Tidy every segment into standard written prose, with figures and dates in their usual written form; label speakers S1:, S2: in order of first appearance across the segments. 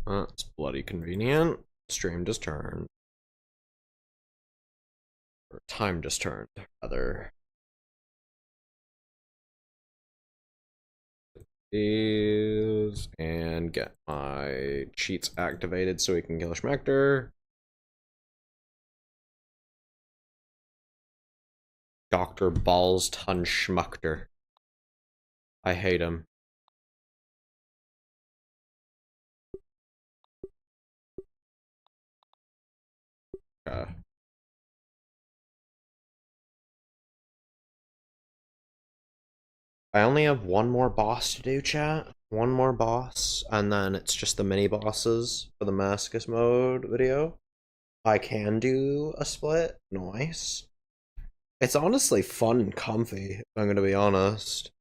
S1: That's bloody convenient. Stream just turned. Or time just turned, rather. These and get my cheats activated so we can kill Schmector. Dr. Balls Ton Schmuckter. I hate him. Okay. I only have one more boss to do, chat. One more boss, and then it's just the mini bosses for the Damascus mode video. I can do a split. Nice. It's honestly fun and comfy, if I'm gonna be honest.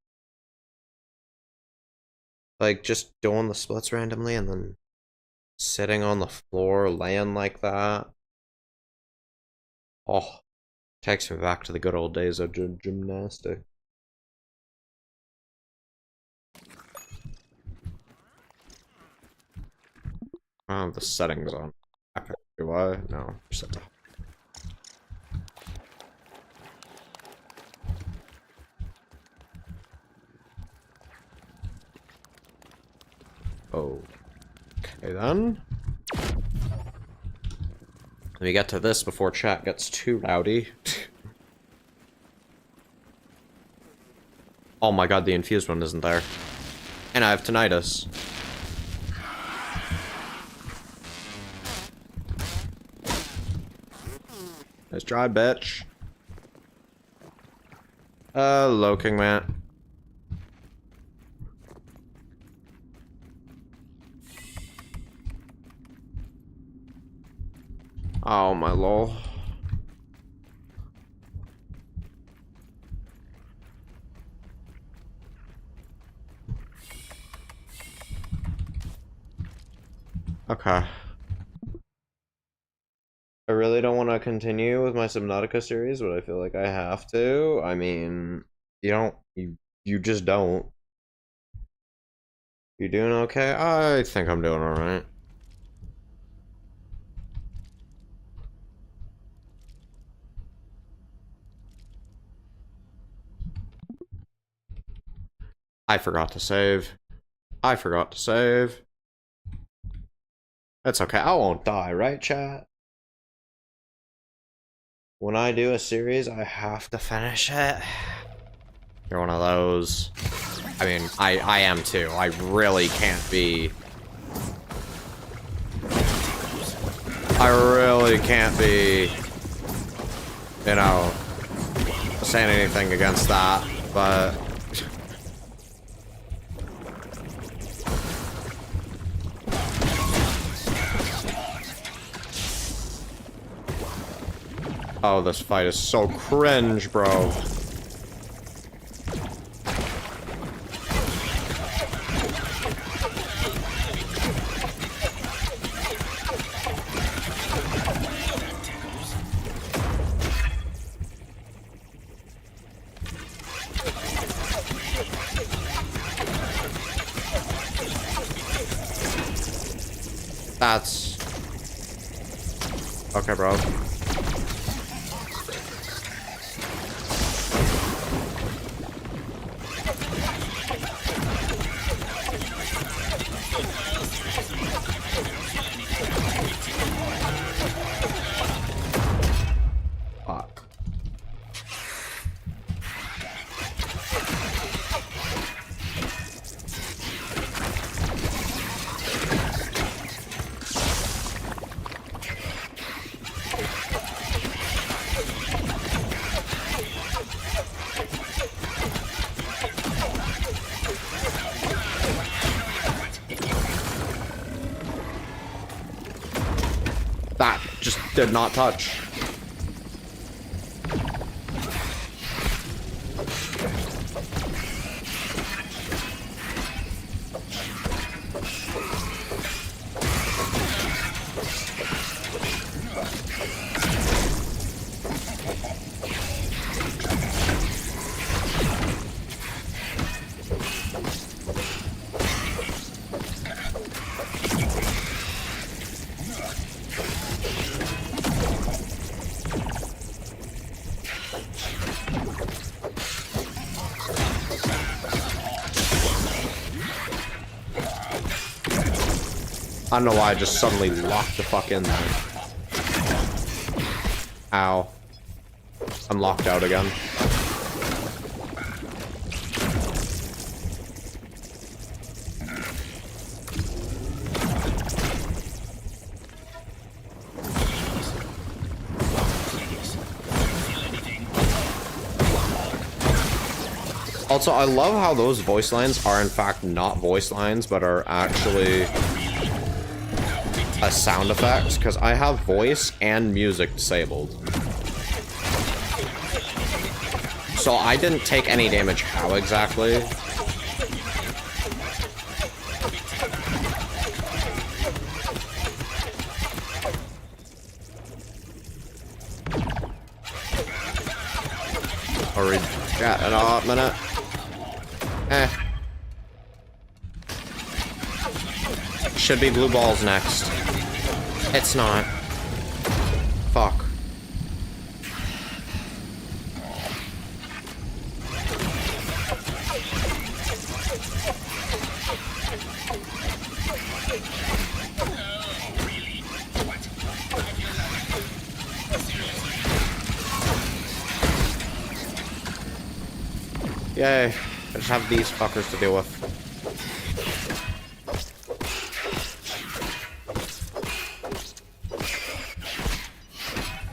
S1: Like, just doing the splits randomly and then sitting on the floor, laying like that. Oh, takes me back to the good old days of gymnastics. Oh, the settings on epic. Do I? No. Set to. Oh. Okay then. Let me get to this before chat gets too rowdy. Oh my god, the infused one isn't there. And I have tinnitus. Nice try, bitch. Hello, King Man. Oh, my lol. Okay. I really don't want to continue with my Subnautica series, but I feel like I have to. I mean, you just don't. You doing okay? I think I'm doing alright. I forgot to save. I forgot to save. That's okay. I won't die, right, chat? When I do a series, I have to finish it. You're one of those. I mean, I am too. I really can't be... I really can't be, you know, saying anything against that, but... Oh, this fight is so cringe, bro. That's... Okay, bro. Fuck. That just did not touch. I don't know why I just suddenly locked the fuck in there. Ow. I'm locked out again. Also, I love how those voice lines are in fact not voice lines, but are actually a sound effect, because I have voice and music disabled. So I didn't take any damage. How exactly? Are we chatting off a minute? Eh. Should be blue balls next. It's not. Fuck. Yay. I just have these fuckers to deal with.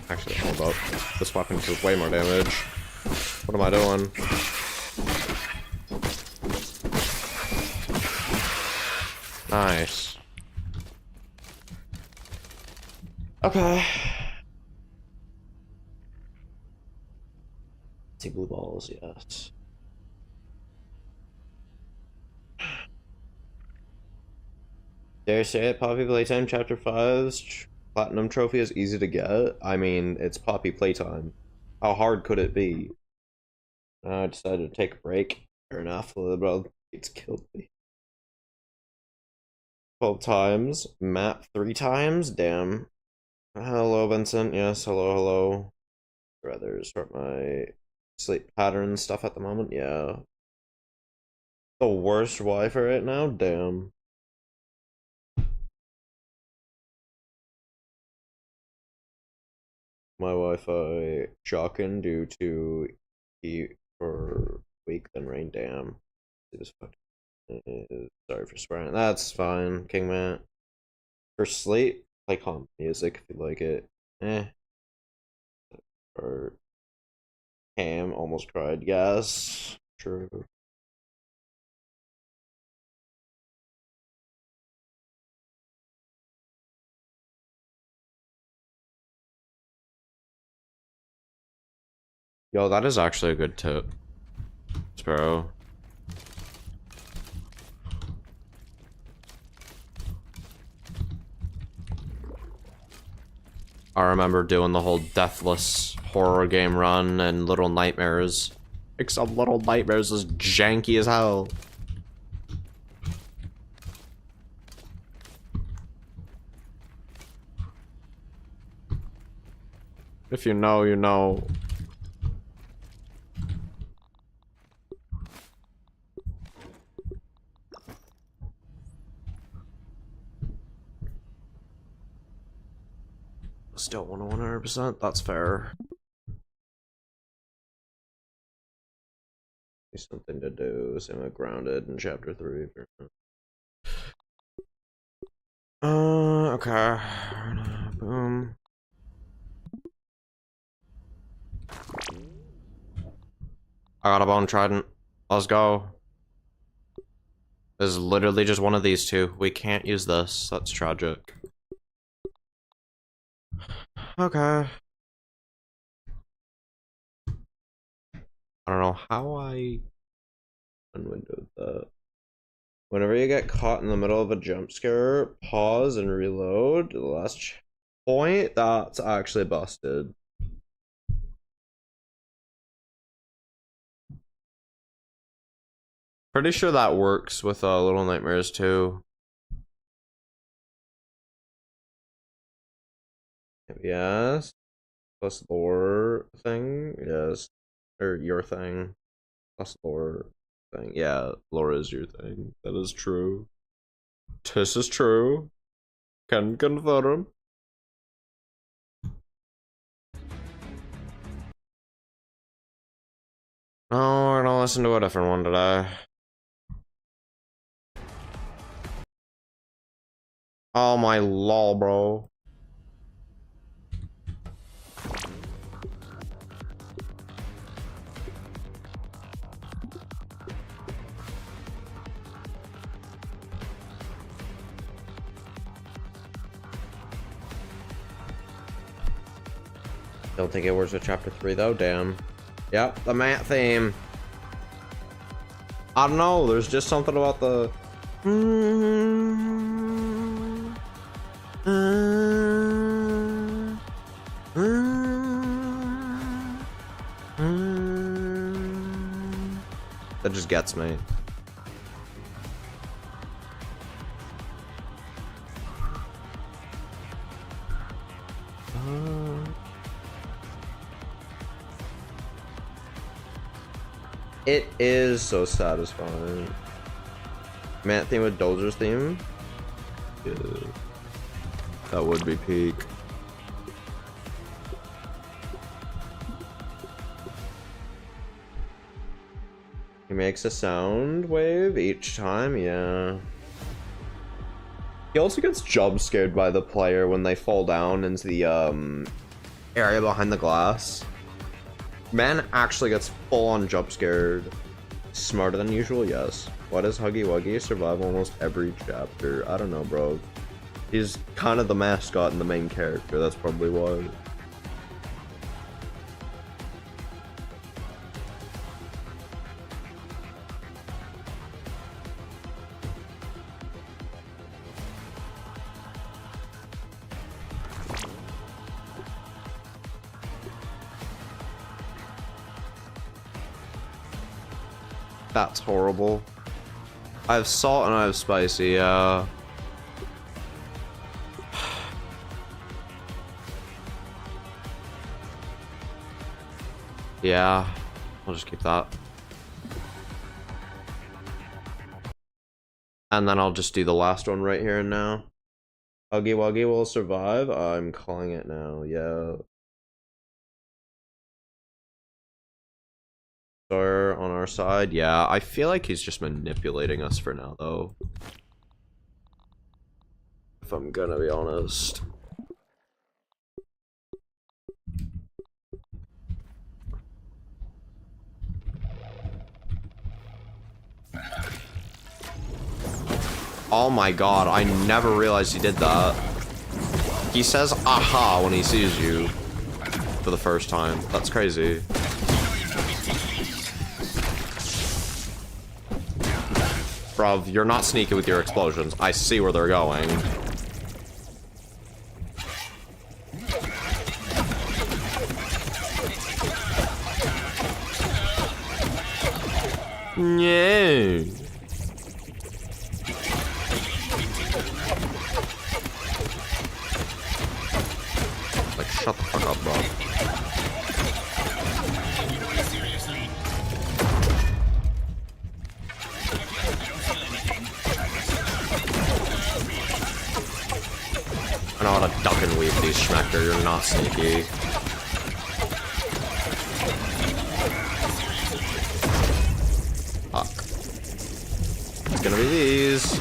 S1: Actually, hold up. This weapon does way more damage. What am I doing? Nice. Okay. See blue balls, yes. Dare say it, Poppy Playtime Chapter 5's Platinum Trophy is easy to get. I mean, it's Poppy Playtime. How hard could it be? I decided to take a break. Fair enough, bro. It's killed me. 12 times. Map 3 times? Damn. Hello, Vincent. Yes, hello, hello. I'd rather start my sleep pattern stuff at the moment. Yeah. The worst Wi-Fi right now? Damn. My Wi-Fi shocking due to heat for week then rain. Damn. Sorry for swearing. That's fine, Kingman. For sleep, play calm music if you like it. Eh. Or Cam almost cried. Yes. True. Yo, that is actually a good tip, Sparrow. I remember doing the whole deathless horror game run and Little Nightmares. Except Little Nightmares is janky as hell. If you know, you know. Still 100%, that's fair. Something to do, same with Grounded in chapter 3. Okay. Boom. I got a bone trident. Let's go. This is literally just one of these two. We can't use this. That's tragic. Okay. I don't know how I unwindowed that. Whenever you get caught in the middle of a jump scare, pause and reload. The last point, that's actually busted. Pretty sure that works with Little Nightmares too. Yes. Plus lore thing, yes. Or your thing. Plus lore thing. Yeah, lore is your thing. That is true. This is true. Can confirm. Oh, we're gonna listen to a different one today. Oh my lol, bro. Don't think it works with chapter 3 though, damn. Yep, the mat theme. I don't know, there's just something about the that just gets me. It is so satisfying. Matte theme with Doldr's theme? Yeah. That would be peak. He makes a sound wave each time, yeah. He also gets jump scared by the player when they fall down into the area behind the glass. Man actually gets full on jump scared. Smarter than usual, yes. Why does Huggy Wuggy survive almost every chapter? I don't know, bro. He's kind of the mascot and the main character, that's probably why. That's horrible. I have salt and I have spicy, yeah. Yeah, I'll just keep that. And then I'll just do the last one right here and now. Huggy Wuggy will survive. I'm calling it now, yeah. On our side, yeah. I feel like he's just manipulating us for now, though. If I'm gonna be honest. Oh my god, I never realized he did that. He says aha when he sees you for the first time. That's crazy. Bruv, you're not sneaky with your explosions. I see where they're going. Yeah. Like, shut the fuck up, bro. I know how to duck and weave these, Schmector. You're not sneaky. Fuck. It's gonna be these.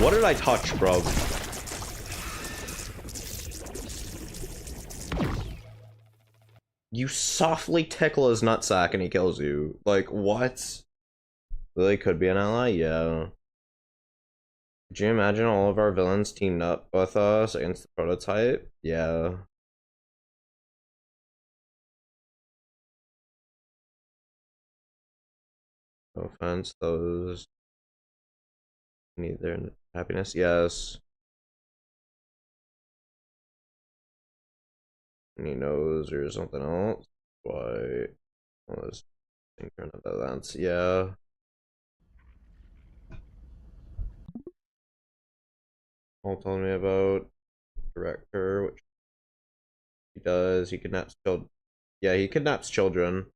S1: What did I touch, bro? You softly tickle his nutsack and he kills you. Like, what? Really could be an ally? Yeah. Could you imagine all of our villains teamed up with us against the prototype? Yeah. No offense, those need their happiness. Yes. And he knows or something else. Why? All this synchron events. Yeah. All telling me about director, which he does. He kidnaps children. Yeah, he kidnaps children.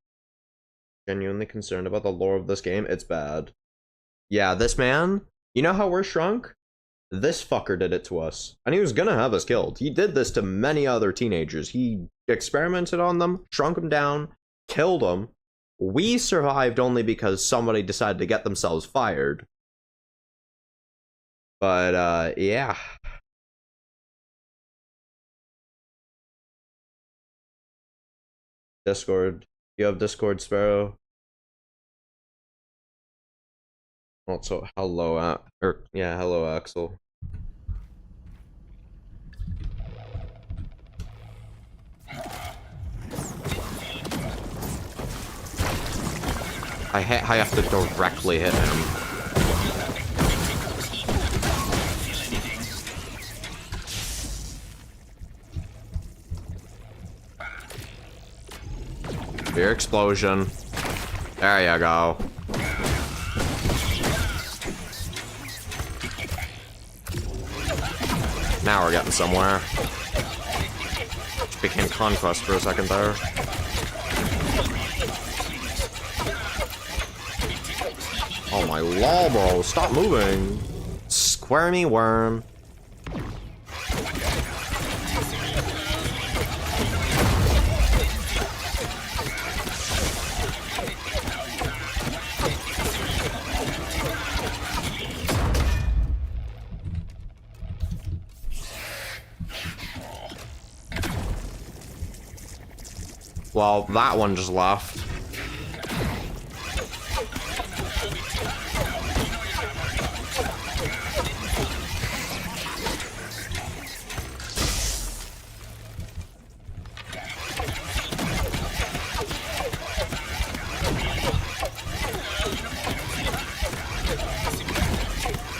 S1: Genuinely concerned about the lore of this game. It's bad. Yeah, this man. You know how we're shrunk? This fucker did it to us. And he was gonna have us killed. He did this to many other teenagers. He experimented on them, shrunk them down, killed them. We survived only because somebody decided to get themselves fired. But, yeah. Discord. You have Discord, Sparrow? Also, hello, hello, Axel. I have to directly hit him. Fear explosion. There you go. Now we're getting somewhere. Just became conquest for a second there. Oh my lol, bro. Stop moving. Squirmy worm. Well, that one just left.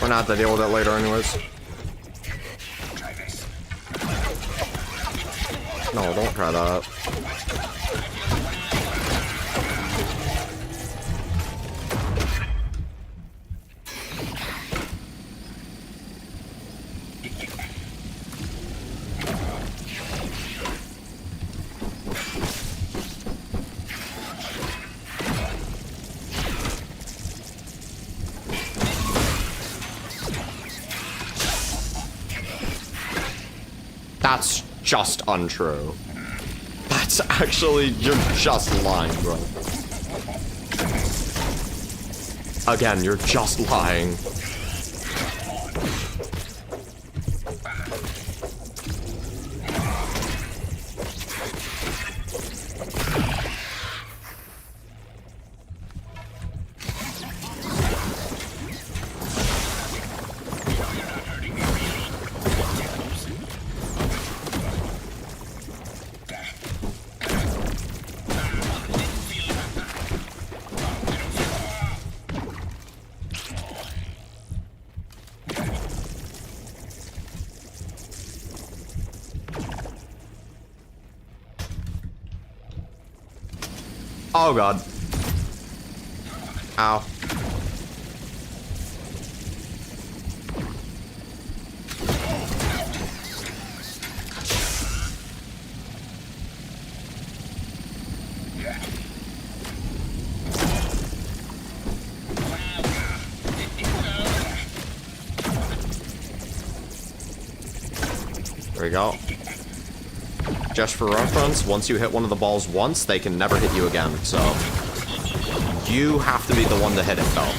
S1: We're not to deal with it later anyways. No, don't try that. That's just untrue. That's actually, you're just lying, bro. Again, you're just lying. Oh god. Ow. There we go. Just for reference, once you hit one of the balls once, they can never hit you again, so you have to be the one to hit it, though.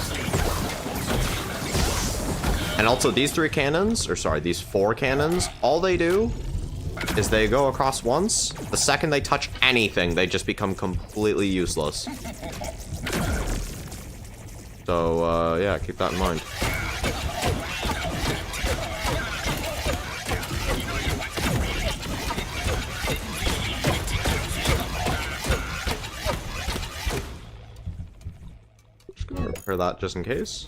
S1: And also, these 3 cannons, or sorry, these 4 cannons, all they do is they go across once. The second they touch anything, they just become completely useless. So, yeah, keep that in mind. Just gonna repair that just in case.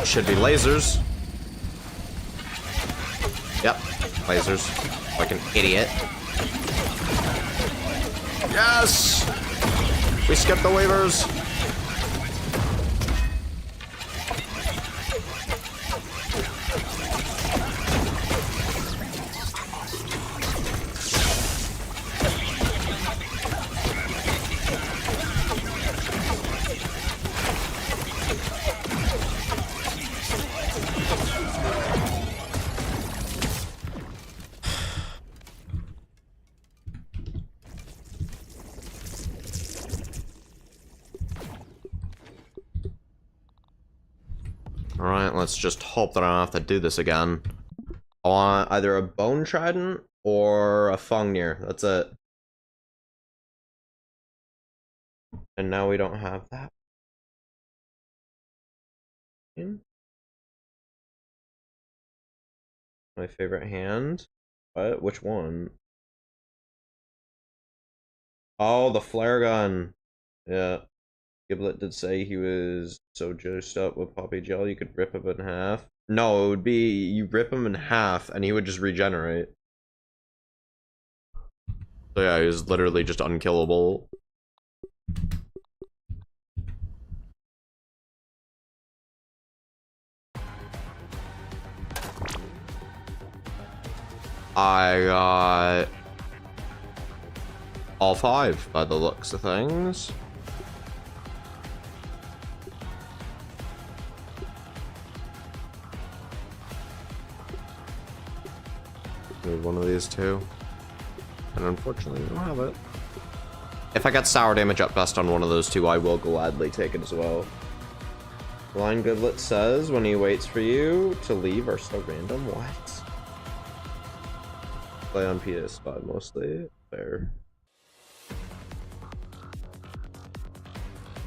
S1: Should be lasers. Yep, lasers. Like an idiot. Yes! We skipped the waivers. Alright, let's just hope that I don't have to do this again. I want either a Bone Trident or a Fungnir. That's it. And now we don't have that. My favorite hand? What? Which one? Oh, the flare gun. Yeah. Giblet did say he was so juiced up with Poppy Gel you could rip him in half. No, it would be you rip him in half and he would just regenerate. So yeah, he was literally just unkillable. I got all 5 by the looks of things. Need one of these two. And unfortunately, we don't have it. If I get sour damage up best on one of those two, I will gladly take it as well. Blind Goodlet says when he waits for you to leave are so random. What? Play on PS5 mostly. Fair.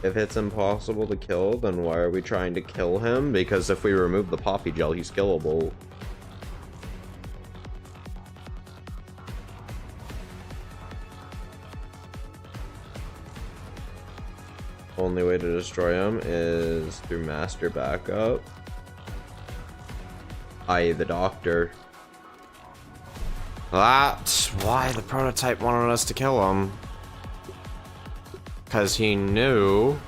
S1: If it's impossible to kill, then why are we trying to kill him? Because if we remove the Poppy Gel, he's killable. Only way to destroy him is through master backup, i.e. the doctor. That's why the prototype wanted us to kill him. Because he knew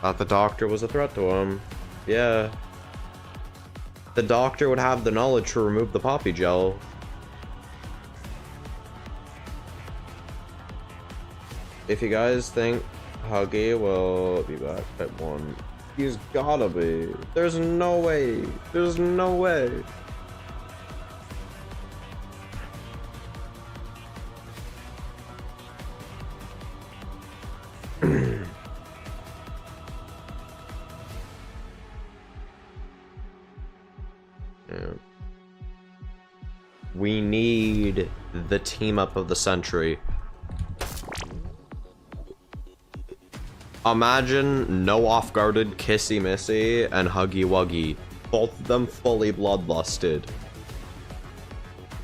S1: that the doctor was a threat to him. Yeah. The doctor would have the knowledge to remove the Poppy Gel. If you guys think Huggy will be back at 1, he's gotta be. There's no way. There's no way. Yeah. We need the team up of the century. Imagine no off-guarded Kissy Missy and Huggy Wuggy. Both of them fully bloodlusted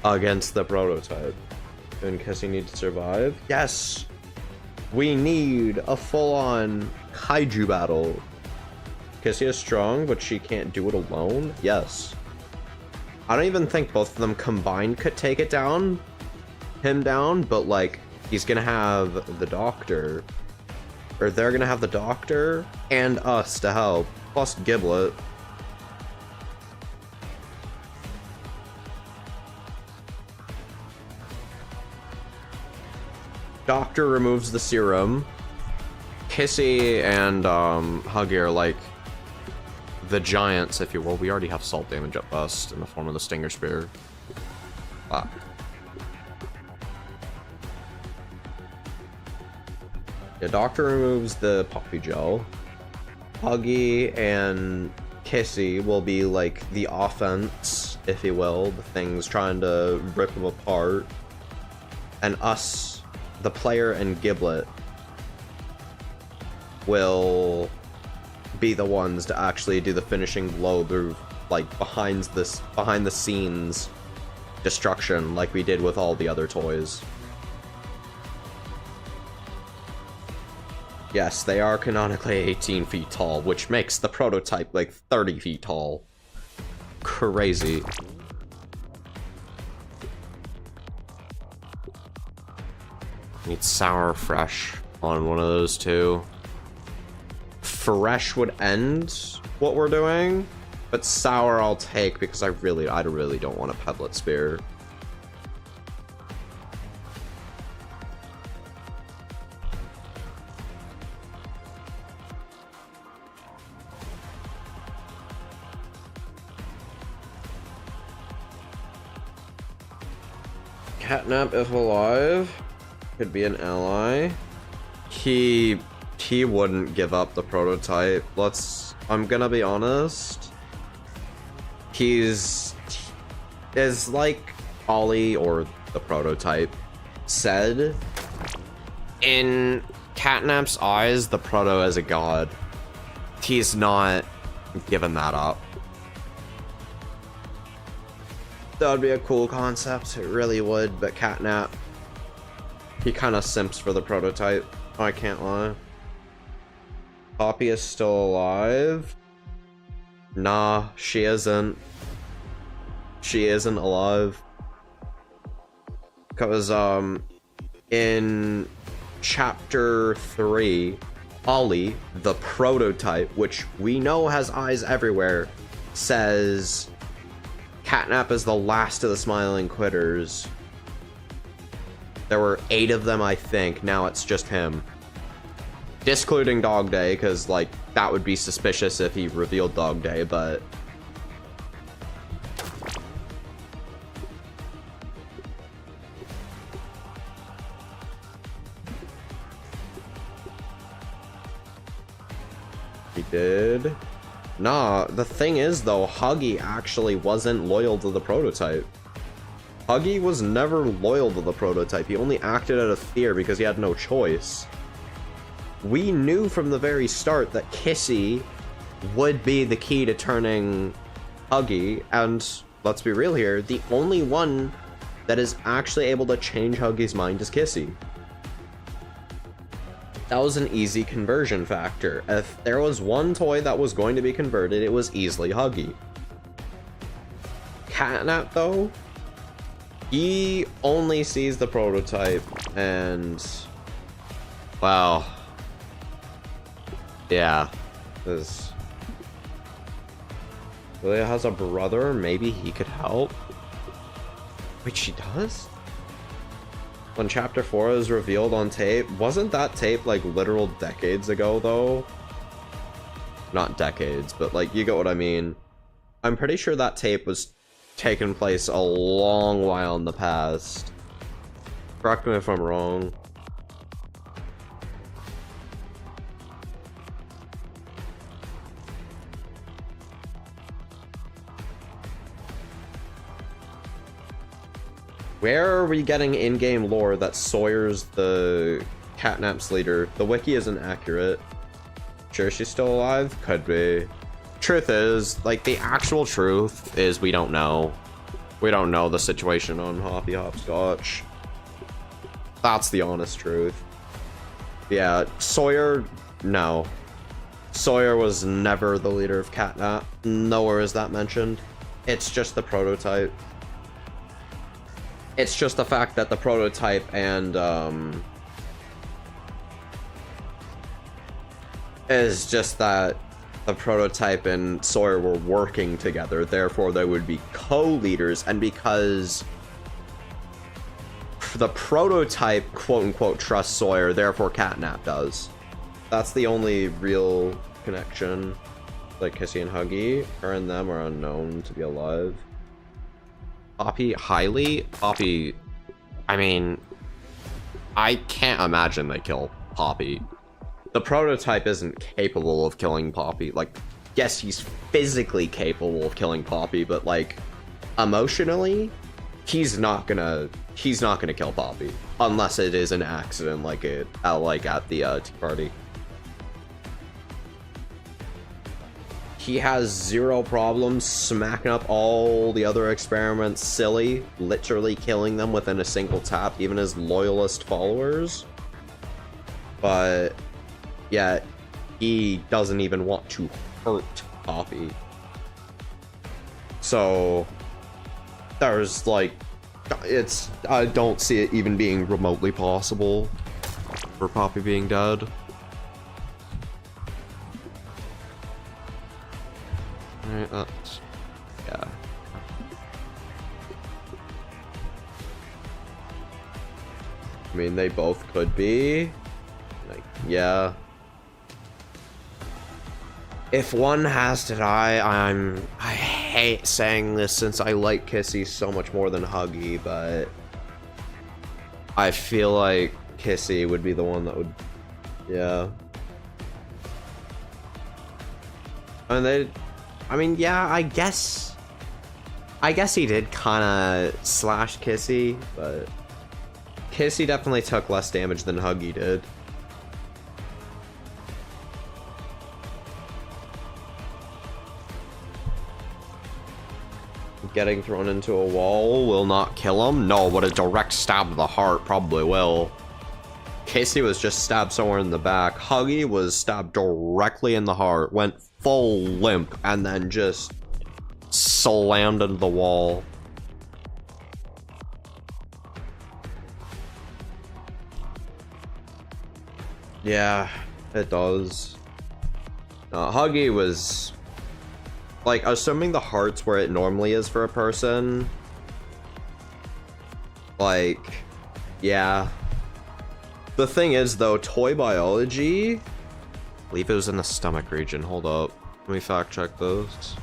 S1: against the prototype. And Kissy needs to survive? Yes! We need a full-on kaiju battle. Kissy is strong, but she can't do it alone? Yes. I don't even think both of them combined could take it down. Him down, but like, he's gonna have the doctor. Or they're gonna have the doctor and us to help, plus Giblet. Doctor removes the serum. Kissy and Huggy are like the giants, if you will. We already have salt damage at best in the form of the Stinger Spear. Ah. The Doctor removes the Puppy Gel. Huggy and Kissy will be like the offense, if you will. The things trying to rip them apart. And us, the player and Giblet, will be the ones to actually do the finishing blow through, like, behind the scenes destruction like we did with all the other toys. Yes, they are canonically 18 feet tall, which makes the prototype like 30 feet tall. Crazy. Need sour fresh on one of those two. Fresh would end what we're doing, but sour I'll take because I really don't want a Pedlet Spear. Catnap, if alive, could be an ally. He wouldn't give up the prototype. I'm gonna be honest. Is like Ollie, or the prototype, said, in Catnap's eyes, the proto is a god. He's not giving that up. That would be a cool concept, it really would, but Catnap, he kind of simps for the prototype, I can't lie. Poppy is still alive? Nah, she isn't. She isn't alive. Because, in Chapter 3, Ollie, the prototype, which we know has eyes everywhere, says Catnap is the last of the Smiling Quitters. There were 8 of them, I think. Now it's just him. Discluding Dog Day, because, like, that would be suspicious if he revealed Dog Day, but... he did? Nah, the thing is, though, Huggy actually wasn't loyal to the prototype. Huggy was never loyal to the prototype. He only acted out of fear because he had no choice. We knew from the very start that Kissy would be the key to turning Huggy, and let's be real here, the only one that is actually able to change Huggy's mind is Kissy. That was an easy conversion factor. If there was one toy that was going to be converted, it was easily Huggy. Catnap, though, he only sees the prototype, and... wow. Yeah. This... Leia has a brother, maybe he could help? Wait, she does? When Chapter 4 is revealed on tape, wasn't that tape like literal decades ago though? Not decades, but like, you get what I mean. I'm pretty sure that tape was taking place a long while in the past. Correct me if I'm wrong. Where are we getting in-game lore that Sawyer's the Catnap's leader? The wiki isn't accurate. Sure she's still alive? Could be. Truth is, like, the actual truth is we don't know. We don't know the situation on Hoppy Hopscotch. That's the honest truth. Yeah, Sawyer, no. Sawyer was never the leader of Catnap. Nowhere is that mentioned. It's just the prototype. It's just the fact that the prototype and, is just that the prototype and Sawyer were working together, therefore they would be co-leaders, and because the prototype, quote-unquote, trusts Sawyer, therefore Catnap does. That's the only real connection. like Kissy and Huggy. Her and them are unknown to be alive. Poppy, highly? Poppy, I mean, I can't imagine they kill Poppy. The prototype isn't capable of killing Poppy. Like, yes, he's physically capable of killing Poppy, but like, emotionally, he's not gonna kill Poppy unless it is an accident, like at the tea party. He has zero problems smacking up all the other experiments silly, literally killing them within a single tap, even his loyalist followers. But yet he doesn't even want to hurt Poppy. So there's like, I don't see it even being remotely possible for Poppy being dead. Alright, that's, yeah. I mean, they both could be. Like, yeah. If one has to die, I hate saying this since I like Kissy so much more than Huggy, but I feel like Kissy would be the one that would, yeah. I mean, yeah, I guess he did kind of slash Kissy, but Kissy definitely took less damage than Huggy did. Getting thrown into a wall will not kill him. No, but a direct stab to the heart probably will. Kissy was just stabbed somewhere in the back. Huggy was stabbed directly in the heart, went full limp, and then just slammed into the wall. Yeah, it does. Huggy was, like, assuming the heart's where it normally is for a person, like, yeah. The thing is, though, toy biology, I believe it was in the stomach region. Hold up. Let me fact check those.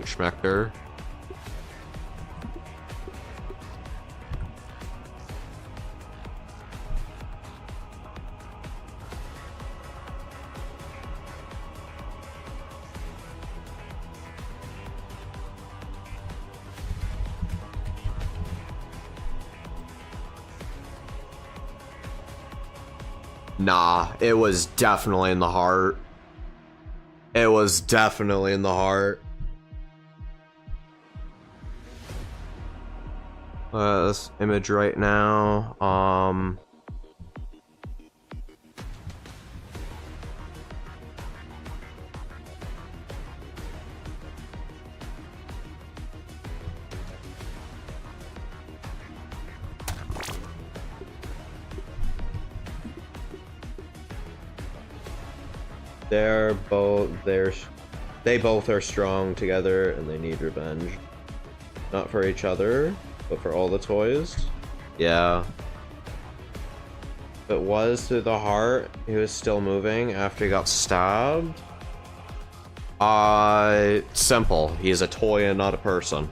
S1: Schmector. Nah, it was definitely in the heart. It was definitely in the heart. This image right now. They both are strong together and they need revenge. Not for each other, but for all the toys. Yeah. If it was through the heart, he was still moving after he got stabbed. Simple. He's a toy and not a person.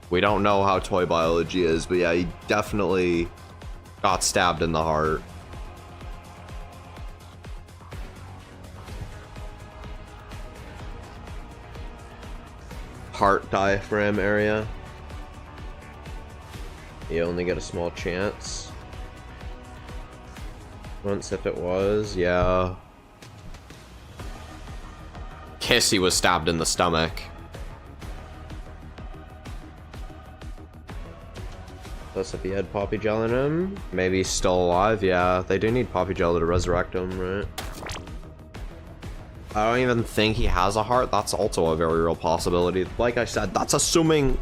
S1: We don't know how toy biology is, but yeah, he definitely got stabbed in the heart. Heart diaphragm area. You only get a small chance. Once if it was, yeah. Kissy was stabbed in the stomach. Plus if he had Poppy Gel in him, maybe he's still alive. Yeah, they do need Poppy Gel to resurrect him, right? I don't even think he has a heart. That's also a very real possibility. Like I said, that's assuming,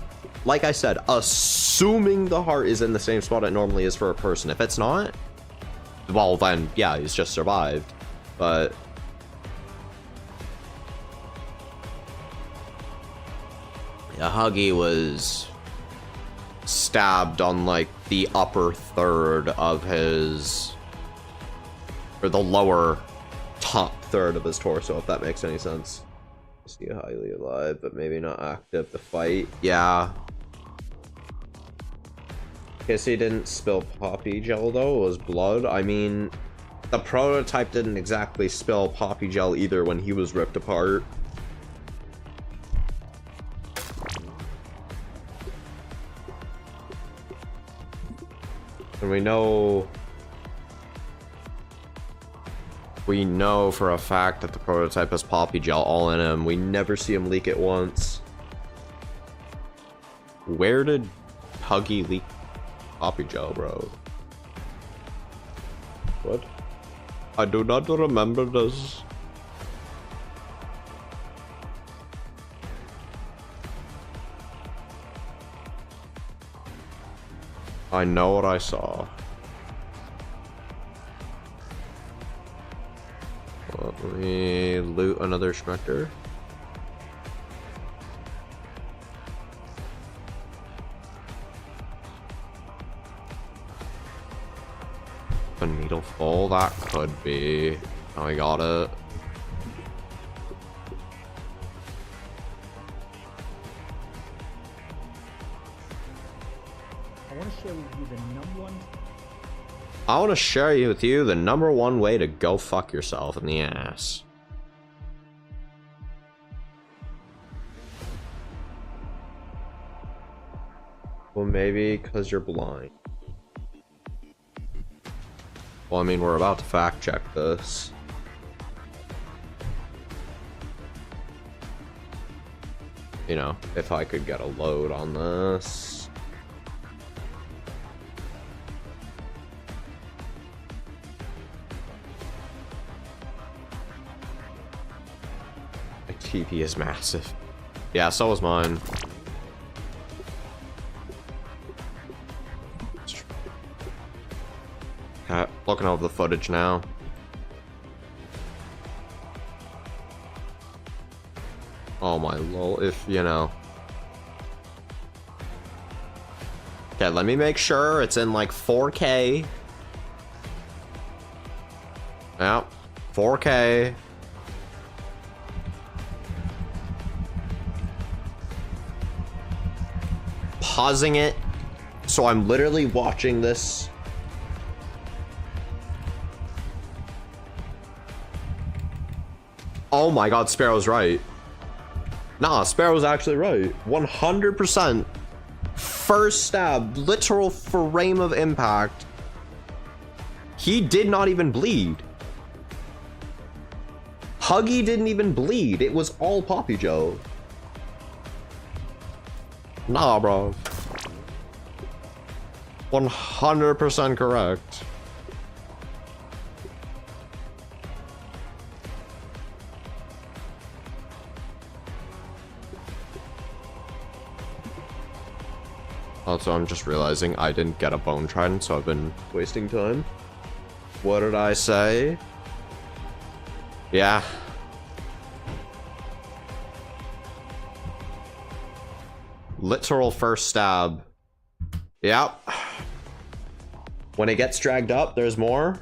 S1: like I said, assuming the heart is in the same spot it normally is for a person. If it's not, well then, yeah, he's just survived. But yeah, Huggy was stabbed on like the upper third of his, or the lower top third of his torso, if that makes any sense. See, highly alive, but maybe not active to fight. Yeah. Kissy didn't spill poppy gel though, it was blood. I mean, the prototype didn't exactly spill poppy gel either when he was ripped apart. And we know for a fact that the prototype has poppy gel all in him. We never see him leak it once. Where did Huggy leak poppy gel, bro? What? I do not remember this. I know what I saw. Let me loot another Schmector. A needle full? That could be. Oh, I got it.
S2: I want to share with you the number one.
S1: I want to share with you the number one way to go fuck yourself in the ass. Well, maybe because you're blind. Well, I mean, we're about to fact check this. You know, if I could get a load on this. My TP is massive. Yeah, so is mine. Looking over the footage now. Oh my lol, if you know. Okay, let me make sure it's in like 4K. Yep, 4K. Pausing it, so I'm literally watching this. Oh my god, Sparrow's right. Nah, Sparrow's actually right. 100%. First stab, literal frame of impact. He did not even bleed. Huggy didn't even bleed. It was all Poppy Joe. Nah, bro. 100% correct. Also, I'm just realizing I didn't get a bone trident, so I've been wasting time. What did I say? Yeah. Literal first stab. Yep. When it gets dragged up, there's more.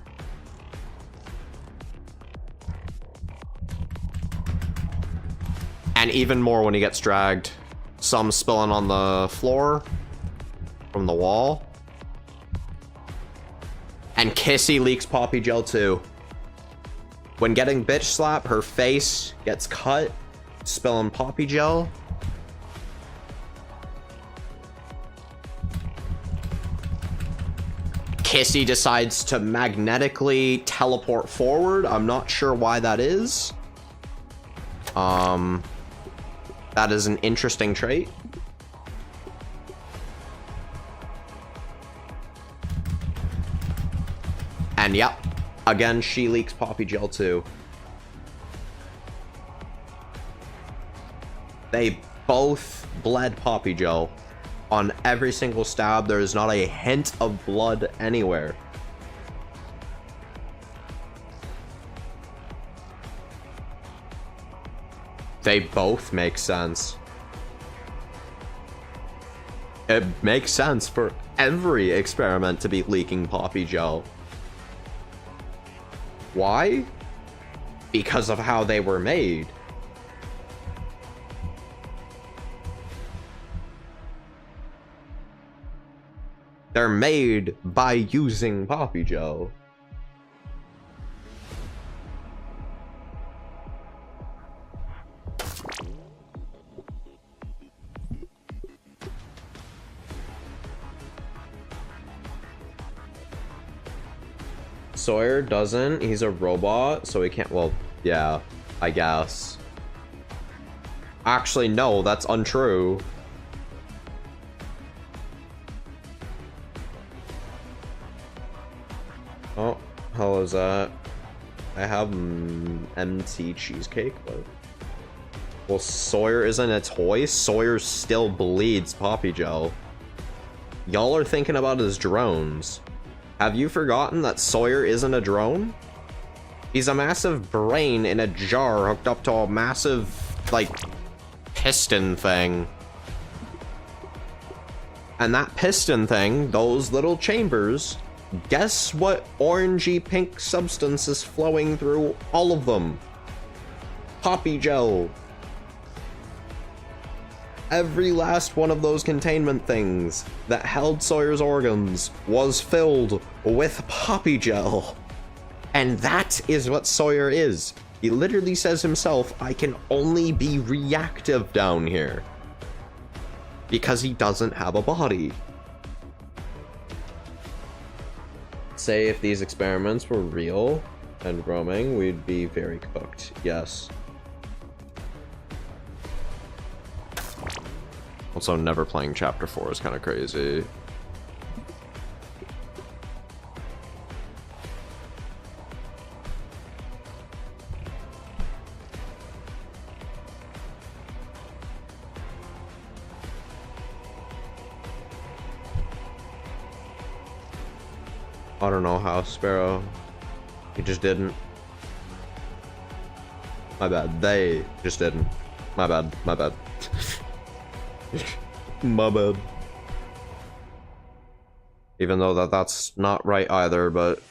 S1: And even more when he gets dragged. Some spilling on the floor. From the wall. And Kissy leaks Poppy Gel too. When getting bitch slap, her face gets cut, spilling Poppy Gel. Kissy decides to magnetically teleport forward. I'm not sure why that is. That is an interesting trait. And yep, again, she leaks Poppy Gel too. They both bled Poppy Gel. On every single stab, there is not a hint of blood anywhere. They both make sense. It makes sense for every experiment to be leaking Poppy Gel. Why? Because of how they were made. They're made by using Poppy Gel. Sawyer doesn't. He's a robot, so he can't. Well, yeah, I guess. Actually, no, that's untrue. Oh, how is that? I have MT cheesecake, but well, Sawyer isn't a toy. Sawyer still bleeds Poppy Gel. Y'all are thinking about his drones. Have you forgotten that Sawyer isn't a drone? He's a massive brain in a jar hooked up to a massive, like, piston thing. And that piston thing, those little chambers, guess what orangey pink substance is flowing through all of them? Poppy Gel. Every last one of those containment things that held Sawyer's organs was filled with Poppy Gel. And that is what Sawyer is. He literally says himself, I can only be reactive down here. Because he doesn't have a body. Say if these experiments were real and roaming, we'd be very cooked. Yes. Also, never playing Chapter 4 is kind of crazy. I don't know how, Sparrow. He just didn't. My bad. They just didn't. My bad. My bad. My bad. Even though that's not right either, but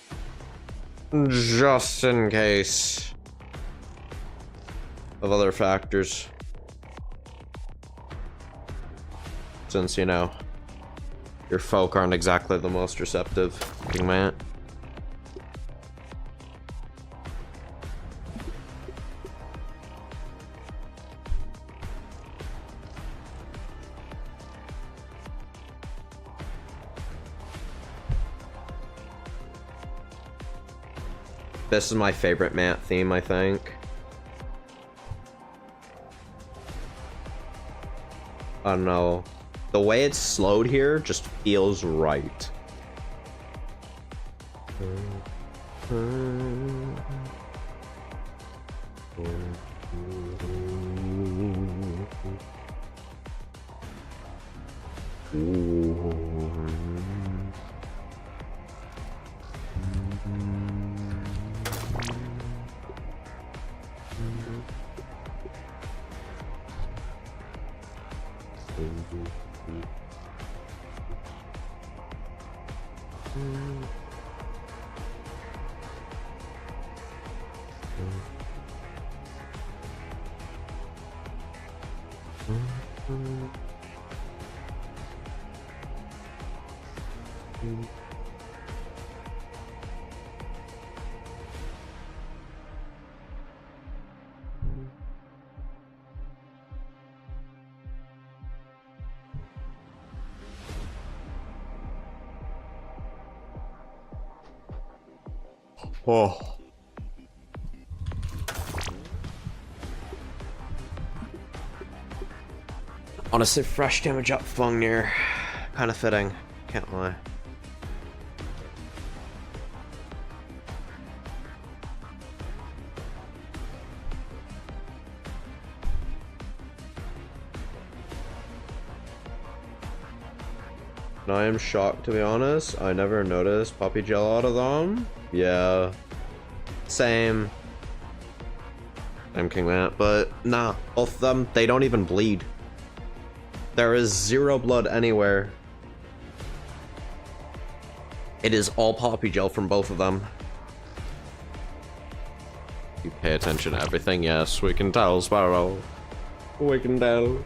S1: just in case of other factors. Since, you know, your folk aren't exactly the most receptive, man. This is my favorite Matt theme, I think. I don't know. The way it's slowed here just feels right. Oh. Honestly, fresh damage up Fungnir. Kind of fitting. Can't lie. And I am shocked, to be honest. I never noticed Poppy Gel out of them. Yeah. Same. I'm King Matt, but nah, both of them, they don't even bleed. There is 0 blood anywhere. It is all poppy gel from both of them. You pay attention to everything, yes, we can tell, Sparrow. We can tell.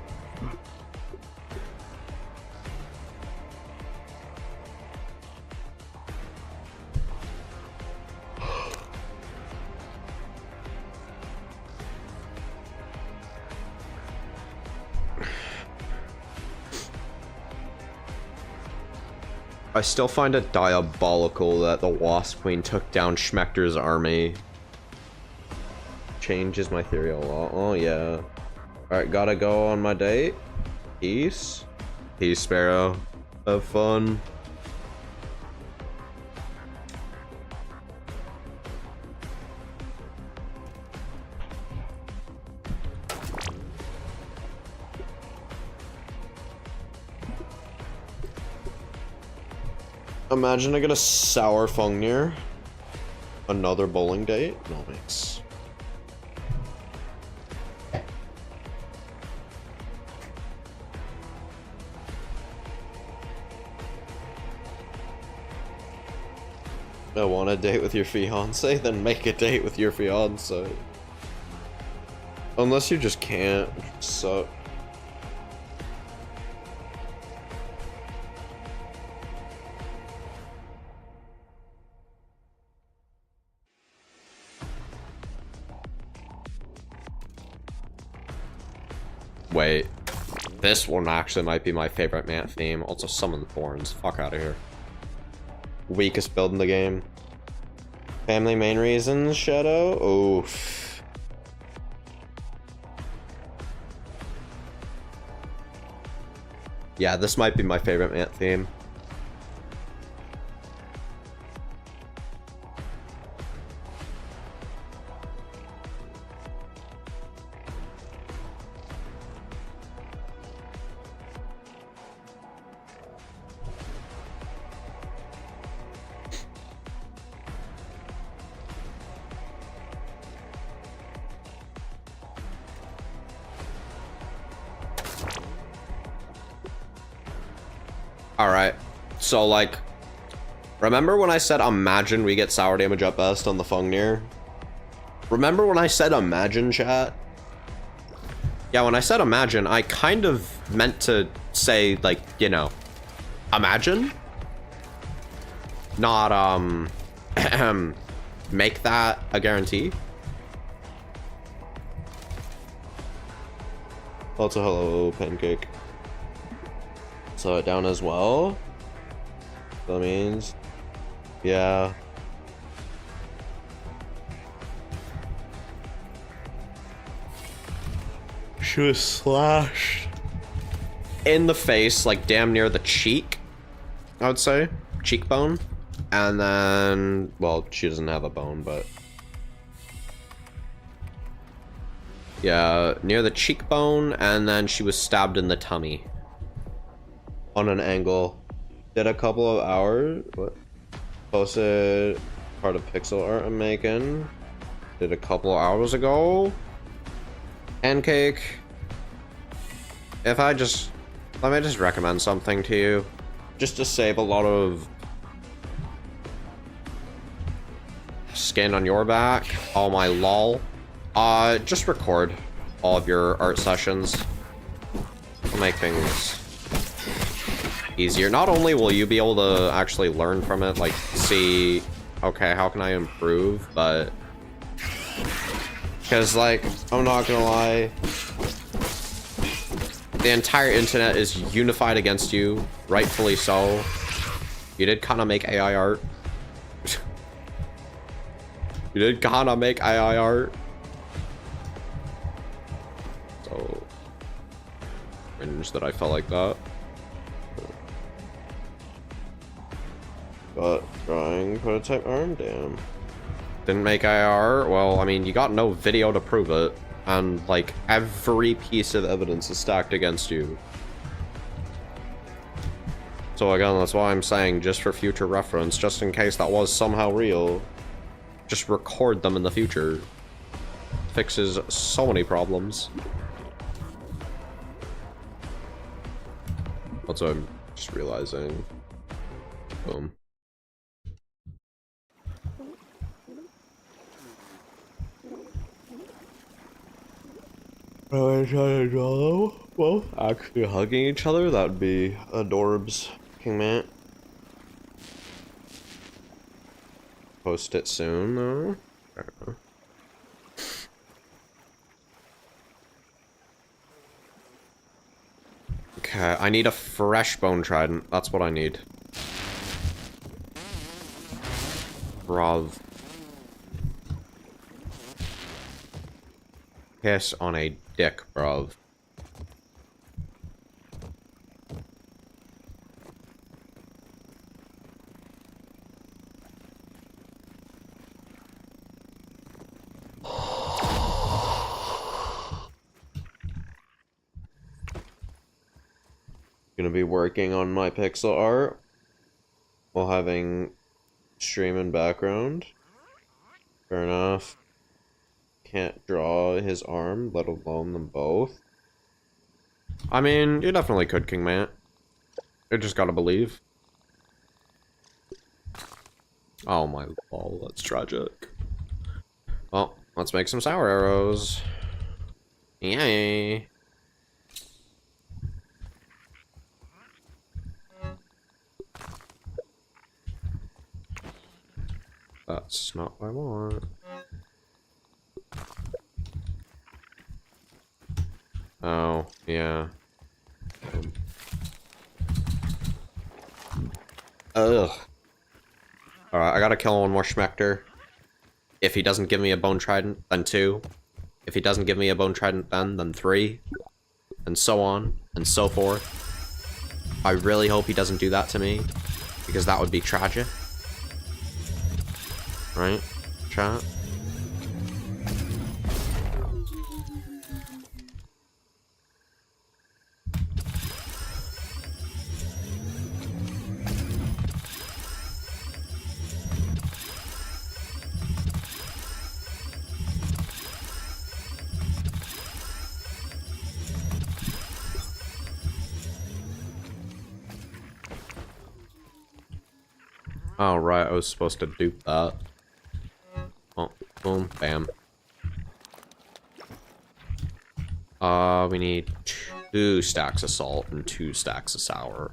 S1: I still find it diabolical that the Wasp Queen took down Schmector's army. Changes my theory a lot. Oh, yeah. Alright, gotta go on my date. Peace. Peace, Sparrow. Have fun. Imagine I get a sour Fungnir. Another bowling date? No thanks. I want a date with your fiance? Then make a date with your fiance. Unless you just can't. So. Wait, this one actually might be my favorite Mant theme. Also, summon thorns. Fuck out of here. Weakest build in the game. Family main reasons, Shadow? Oof. Yeah, this might be my favorite Mant theme. Alright, so like, remember when I said imagine we get sour damage at best on the Fungnir? Remember when I said imagine, chat? Yeah, when I said imagine, I kind of meant to say, like, you know, imagine? Not, make that a guarantee. Also, hello, Pancake. Slow it down as well. That means, yeah. She was slashed in the face, like damn near the cheek, I would say. Cheekbone. And then, well, she doesn't have a bone, but yeah, near the cheekbone, and then she was stabbed in the tummy. On an angle. Did a couple of hours. What? Posted part of pixel art I'm making. Did a couple of hours ago. Pancake. If I just, let me just recommend something to you. Just to save a lot of skin on your back. Oh my lol. Just record all of your art sessions. It'll make things easier. Not only will you be able to actually learn from it, like see, okay, how can I improve, but because like, I'm not gonna lie, the entire internet is unified against you, rightfully so. You did kind of make AI art. You did kind of make AI art. So cringe that I felt like that. But drawing prototype arm, damn. Didn't make IR? Well, I mean, you got no video to prove it. And, like, every piece of evidence is stacked against you. So again, that's why I'm saying, just for future reference, just in case that was somehow real, just record them in the future. fixes so many problems. That's what I'm just realizing. Boom. Are I trying to draw them? Well, actually hugging each other? That would be adorbs, King Matt. Post it soon, though. Okay, I need a fresh bone trident. That's what I need. Bruv. Piss on a dick, bruv. Gonna be working on my pixel art while having stream in background. Fair enough. Can't draw his arm, let alone them both. I mean, you definitely could, King Matt. You just gotta believe. Oh my lol, that's tragic. Well, let's make some sour arrows. Yay. That's not what I want. Oh, yeah. Ugh. Alright, I gotta kill one more Schmector. If he doesn't give me a bone trident, then 2. If he doesn't give me a bone trident then 3. And so on, and so forth. I really hope he doesn't do that to me, because that would be tragic. Right? Chat? Oh, right, I was supposed to dupe that. Oh, boom, bam. We need 2 stacks of salt and 2 stacks of sour.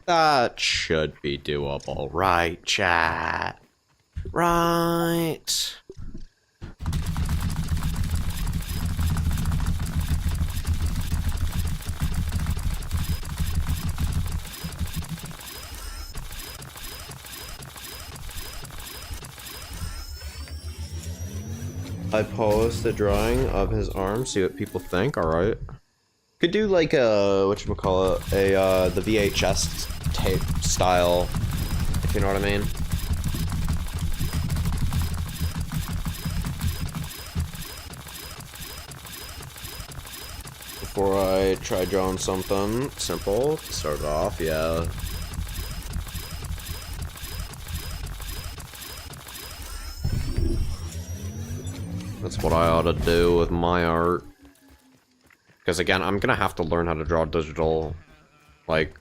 S1: That should be doable, right, chat? Right. I posed the drawing of his arm, see what people think, alright. Could do like a, whatchamacallit, the VHS tape style, if you know what I mean. Before I try drawing something simple to start it off, yeah. That's what I ought to do with my art. Because again, I'm gonna have to learn how to draw digital, like,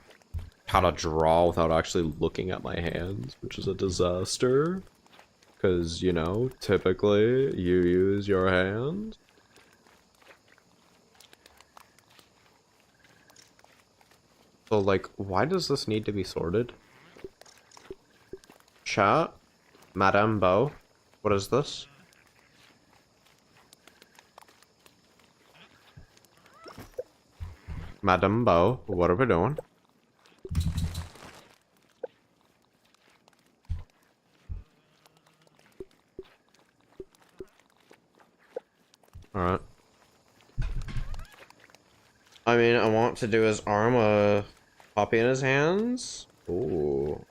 S1: how to draw without actually looking at my hands, which is a disaster. Because, you know, typically you use your hand. So, like, why does this need to be sorted? Chat? Madame Beau? What is this? Madame Beau, what are we doing? Alright. I mean, I want to do his arm, a poppy in his hands. Ooh.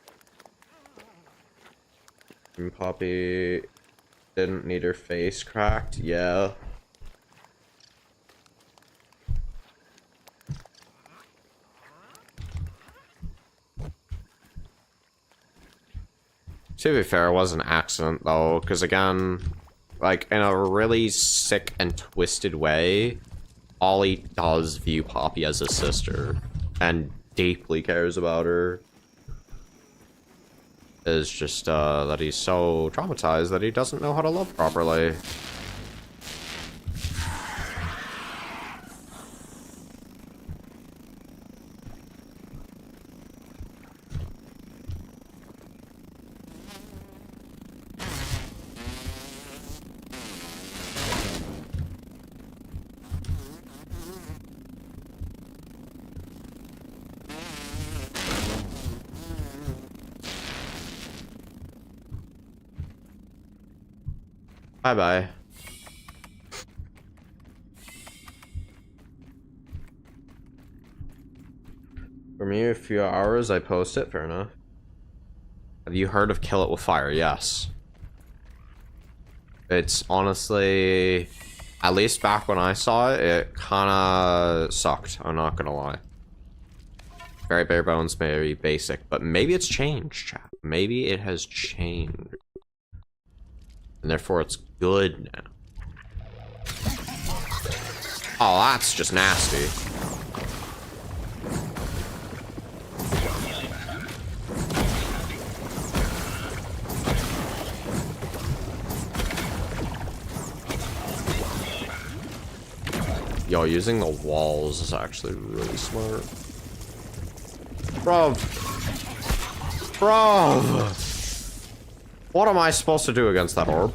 S1: And Poppy didn't need her face cracked, yeah. To be fair, it was an accident though, because again, like, in a really sick and twisted way, Ollie does view Poppy as his sister, and deeply cares about her. It's just, that he's so traumatized that he doesn't know how to love properly. Bye-bye. For me, a few hours, I post it, fair enough. Have you heard of Kill It With Fire? Yes. It's honestly, at least back when I saw it, it kinda sucked, I'm not gonna lie. Very bare bones, very basic, but maybe it's changed, chat. Maybe it has changed. And therefore it's good now. Oh, that's just nasty. Yo, using the walls is actually really smart. Bruv. Bruv. What am I supposed to do against that orb?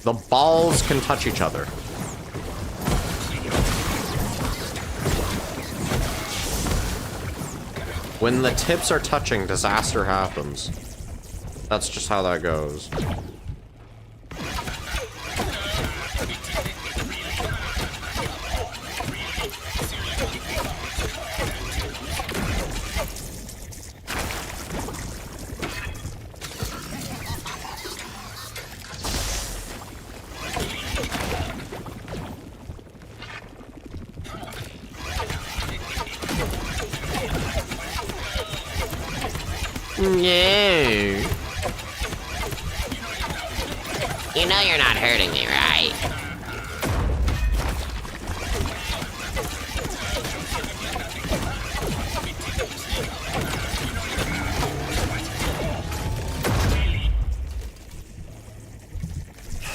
S1: The balls can touch each other. When the tips are touching, disaster happens. That's just how that goes. No. You know you're not hurting me, right?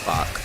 S1: Fuck.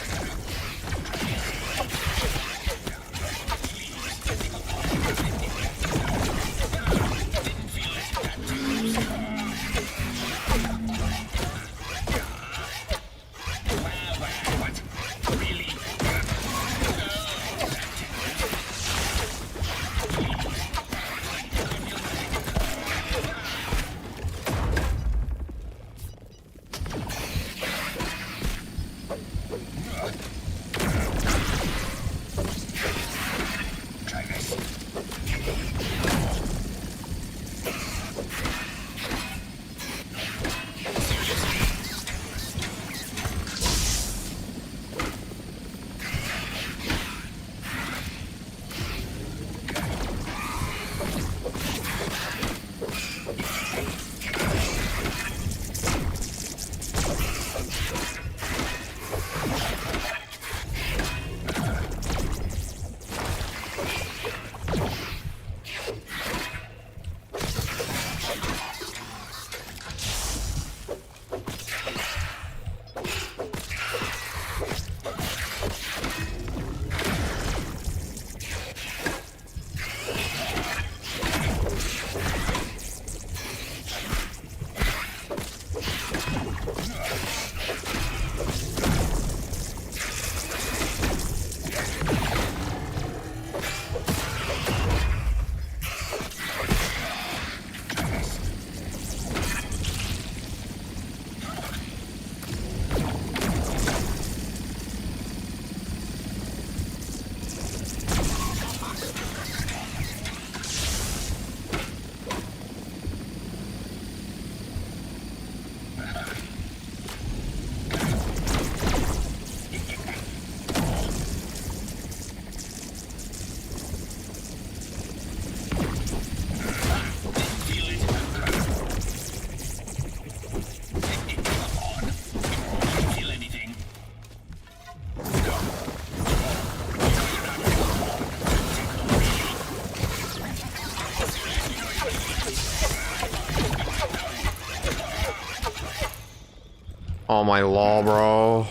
S1: Oh my law, bro.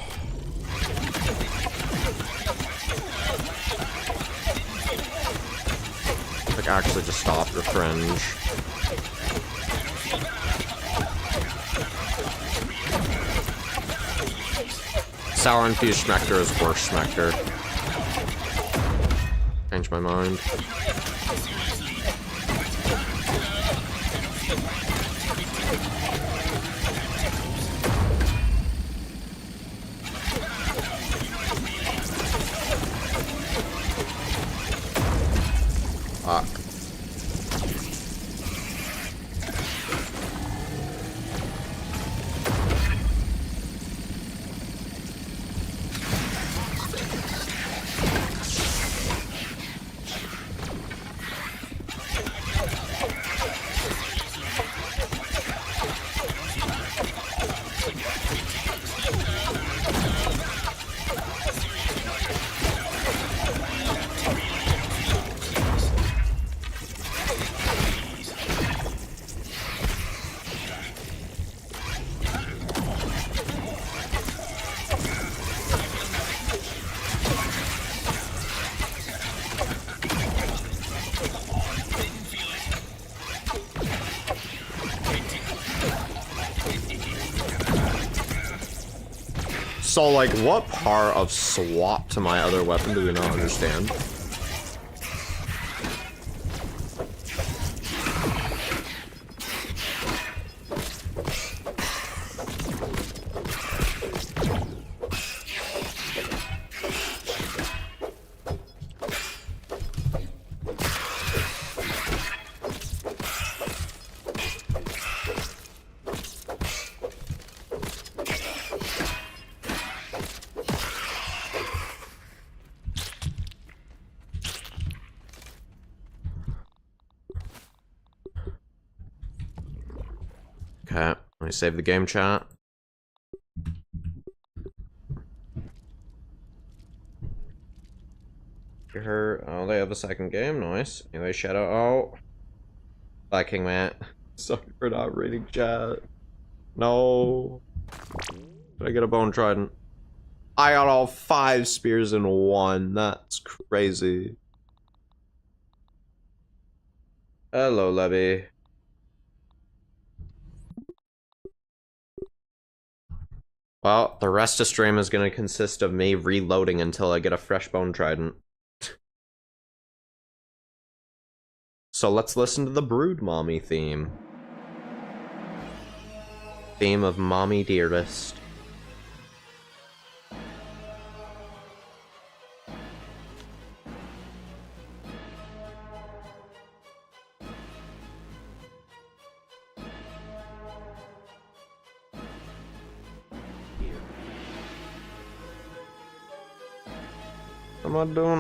S1: Like, actually just stop your cringe. Sour infused Schmector is worse Schmector. Change my mind. Fuck. So, like, what part of swap to my other weapon do we not understand? Okay, let me save the game chat. You heard? Oh, they have a second game. Nice. Anyway, shout out. Oh, bye, King Matt. Sorry for not reading chat. No. Did I get a bone trident? I got all 5 spears in one. That's crazy. Hello, Levy. Well, the rest of stream is going to consist of me reloading until I get a fresh bone trident. So let's listen to the Brood Mommy theme. Theme of Mommy Dearest.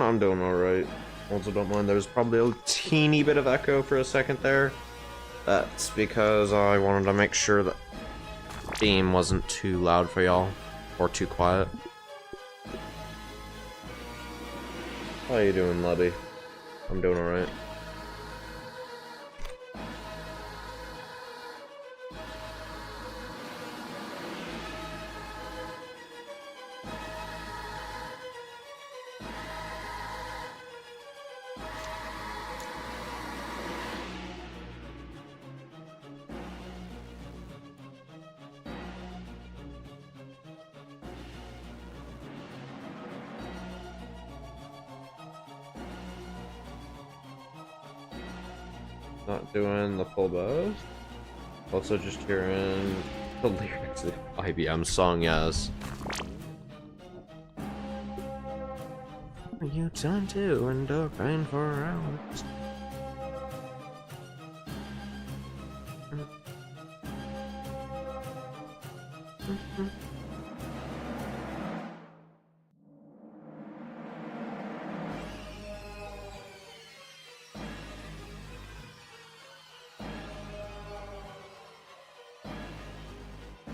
S1: I'm doing alright. Also, don't mind, there's probably a teeny bit of echo for a second there. That's because I wanted to make sure that the theme wasn't too loud for y'all, or too quiet. How you doing, Lubby? I'm doing alright. Not doing the full bows. Also just hearing the lyrics of the IBM song, yes. You turn to endure pain for hours.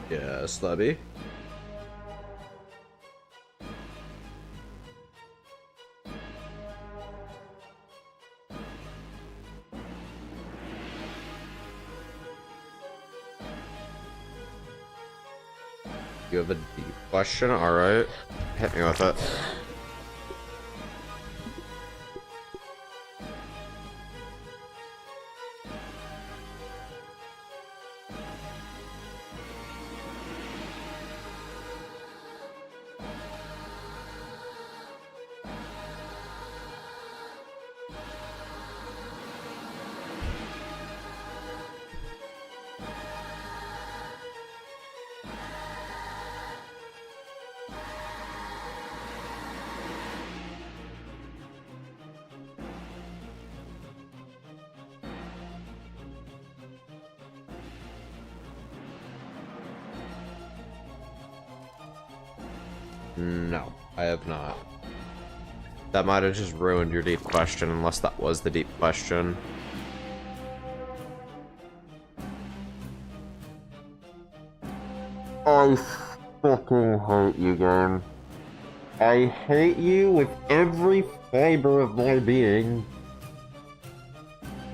S1: Yeah, Slubby. You have a deep question? Alright. Hit me with it. No, I have not. That might have just ruined your deep question, unless that was the deep question. I fucking hate you, game. I hate you with every fiber of my being.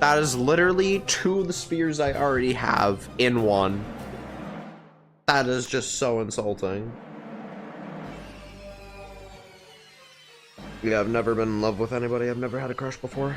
S1: That is literally 2 of the spears I already have in one. That is just so insulting. Yeah, I've never been in love with anybody. I've never had a crush before.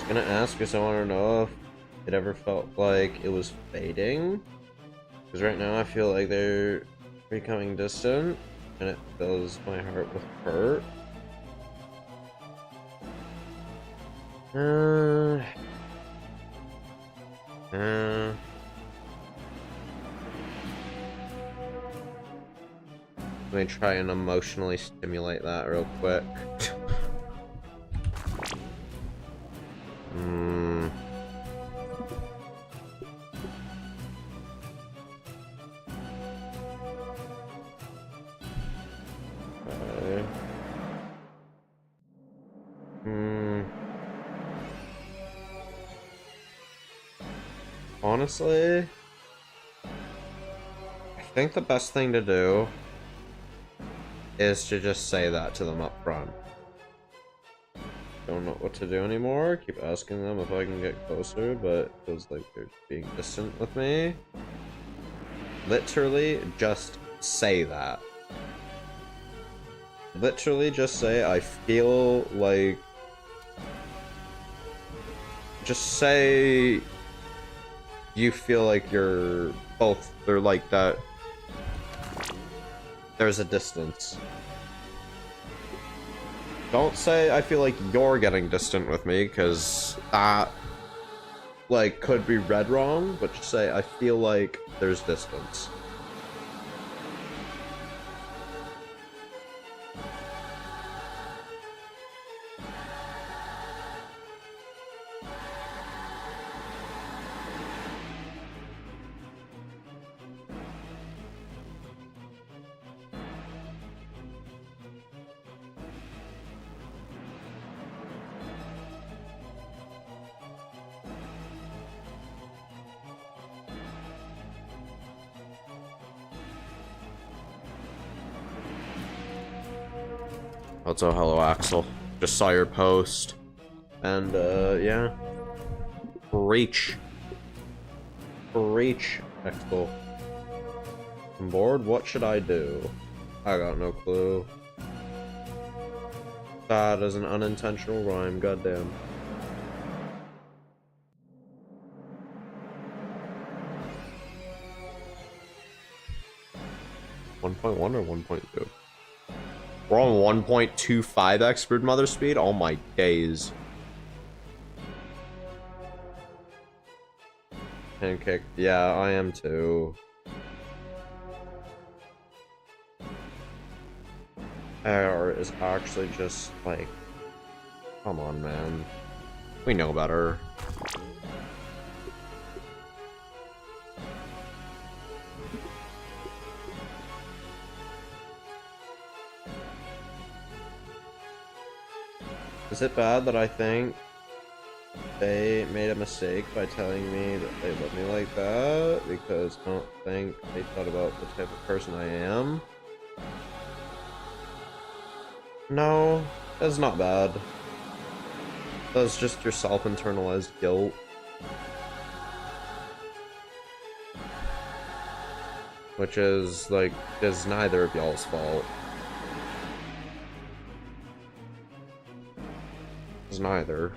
S1: Gonna ask because I want to know if it ever felt like it was fading, because right now I feel like they're becoming distant and it fills my heart with hurt. Let me try and emotionally stimulate that real quick. Honestly, I think the best thing to do is to just say that to them up front. Don't know what to do anymore. Keep asking them if I can get closer, but it feels like they're being distant with me. Literally, just say that. Literally, just say, I feel like... Just say... You feel like you're both... They're like that... There's a distance. Don't say, I feel like you're getting distant with me, because that, like, could be read wrong, but just say, I feel like there's distance. Also, hello, Axel. Just saw your post. And, yeah. Reach. Reach, Axel. I'm bored? What should I do? I got no clue. That is an unintentional rhyme, goddamn. .1 or 1.2? We're on 1.25x brood mother speed? Oh my days. Pancake. Yeah, I am too. Error is actually just like, come on, man. We know better. Is it bad that I think they made a mistake by telling me that they love me like that? Because I don't think they thought about the type of person I am? No, that's not bad. That's just your self-internalized guilt. Which is, like, is neither of y'all's fault. It's neither.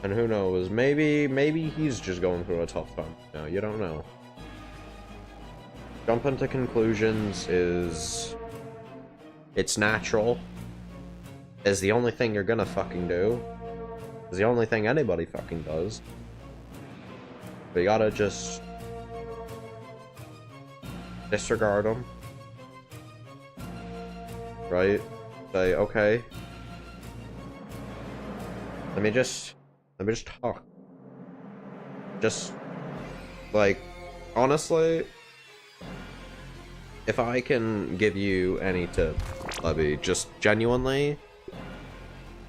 S1: And who knows, maybe he's just going through a tough time. No, you don't know. Jumping to conclusions is... it's natural. Is the only thing you're gonna fucking do. Is the only thing anybody fucking does. But you gotta just... disregard them. Right? Say, okay. Let me just talk. Just, like, honestly, if I can give you any tip, Levy, just genuinely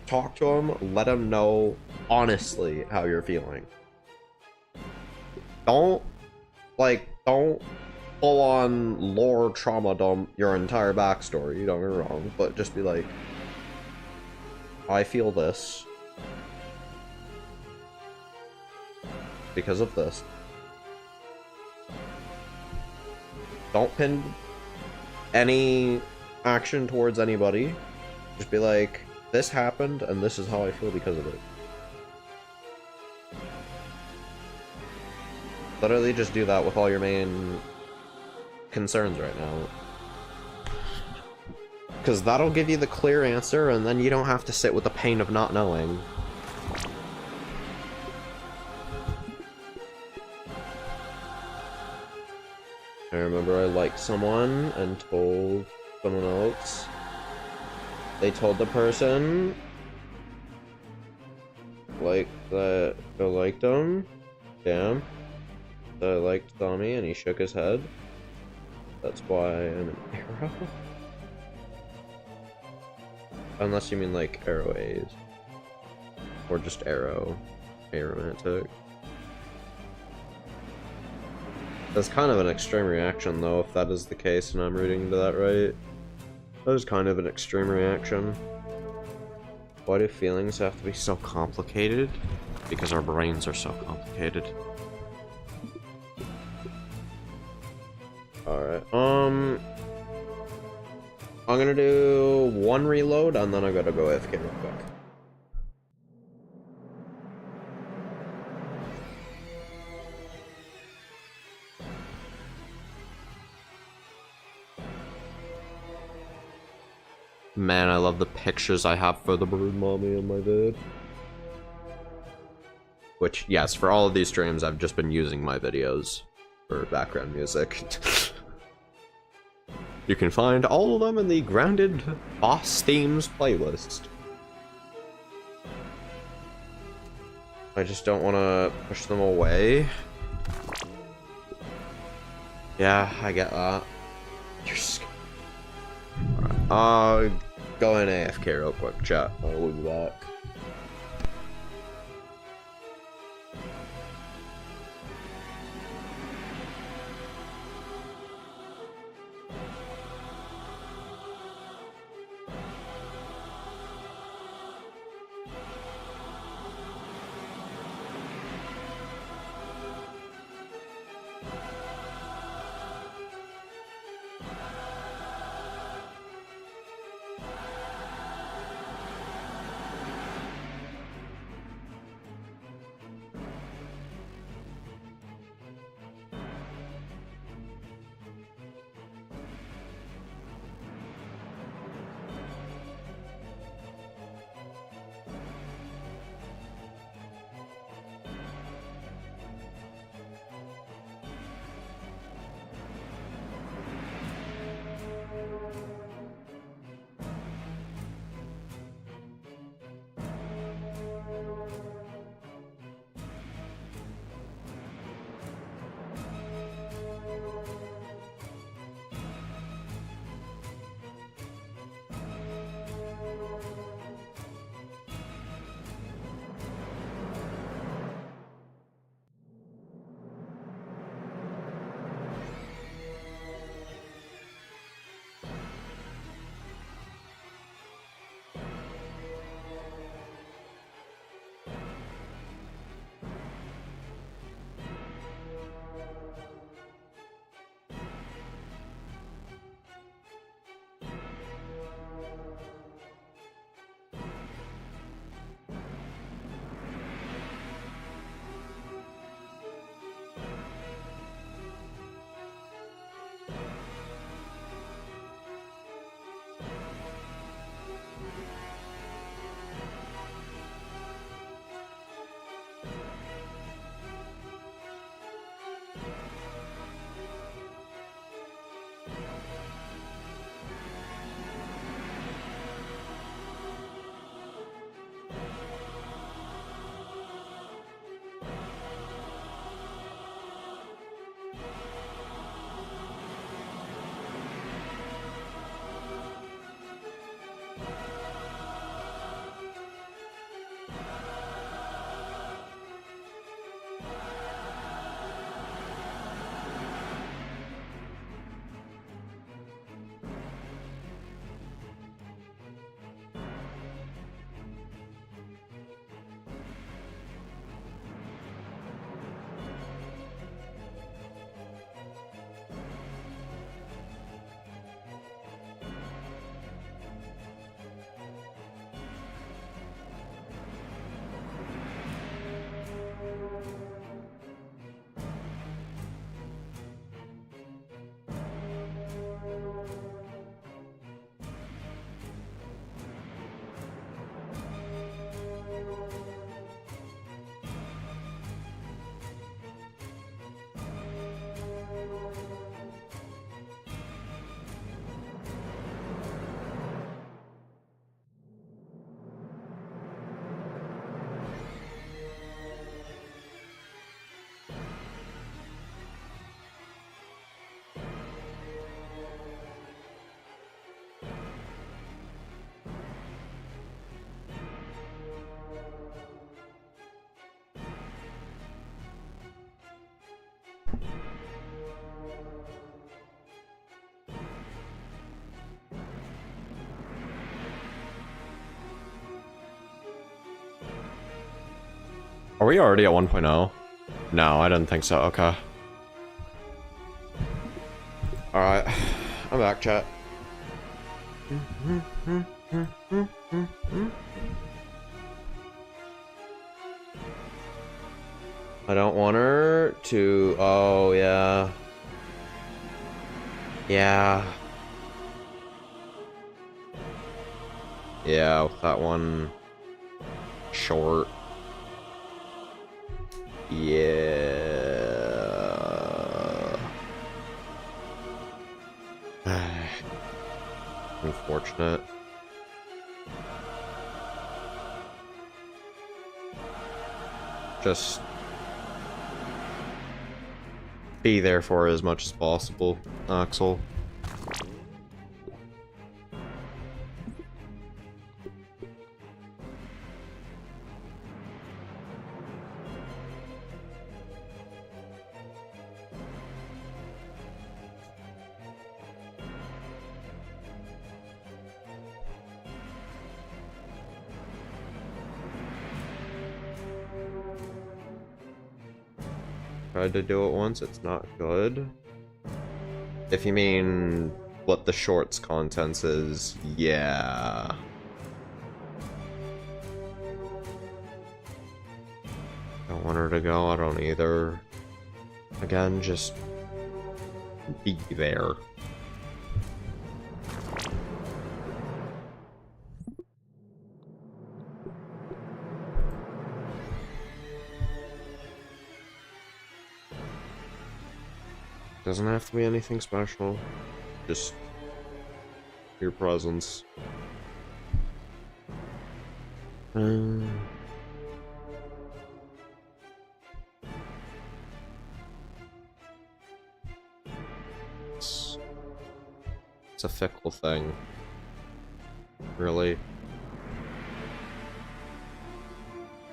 S1: talk to him, let him know honestly how you're feeling. Don't full on lore trauma dump your entire backstory, don't get me wrong, but just be like, I feel this because of this. Don't pin any action towards anybody. Just be like, this happened and this is how I feel because of it. Literally just do that with all your main concerns right now. Because that'll give you the clear answer and then you don't have to sit with the pain of not knowing. I remember I liked someone and told someone else. They told the person like that I liked him. Damn. That I liked Tommy and he shook his head. That's why I'm an arrow. Unless you mean like arrow A's. Or just arrow. Aromantic. That's kind of an extreme reaction, though, if that is the case and I'm reading into that right. That is kind of an extreme reaction. Why do feelings have to be so complicated? Because our brains are so complicated. Alright, I'm gonna do one reload and then I gotta go AFK real quick. Man, I love the pictures I have for the brood mommy on my vid. Which, yes, for all of these streams, I've just been using my videos for background music. You can find all of them in the Grounded Boss Themes playlist. I just don't want to push them away. Yeah, I get that. You're alright, go in AFK real quick, chat. I'll be back. Are we already at 1.0? No, I didn't think so. Okay. Alright. I'm back, chat. I don't want her to... Oh, yeah. Yeah. Yeah, with that one... short. Yeah. Unfortunate. Just be there for her as much as possible, Axel. Tried to do it once, it's not good. If you mean what the shorts contents is, yeah. Don't want her to go, I don't either. Again, just be there. Doesn't have to be anything special. Just your presence. It's a fickle thing. Really.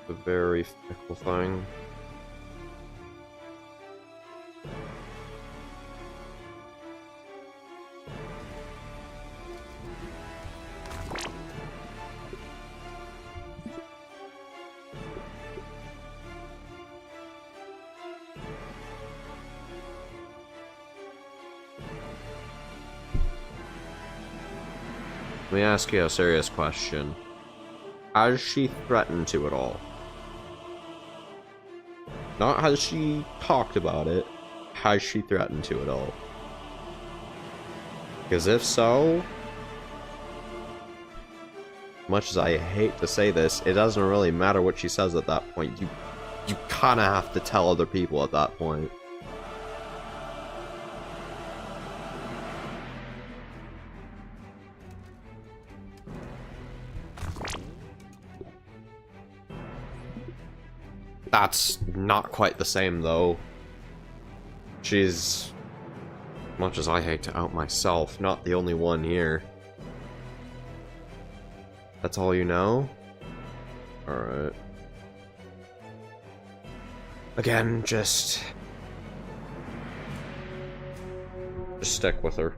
S1: A very fickle thing. Let me ask you a serious question. Has she threatened to at all? Not has she talked about it, has she threatened to at all? Because if so, much as I hate to say this, it doesn't really matter what she says at that point. You kinda have to tell other people at that point. That's not quite the same, though. She's, much as I hate to out myself, not the only one here. That's all you know? Alright. Again, just stick with her.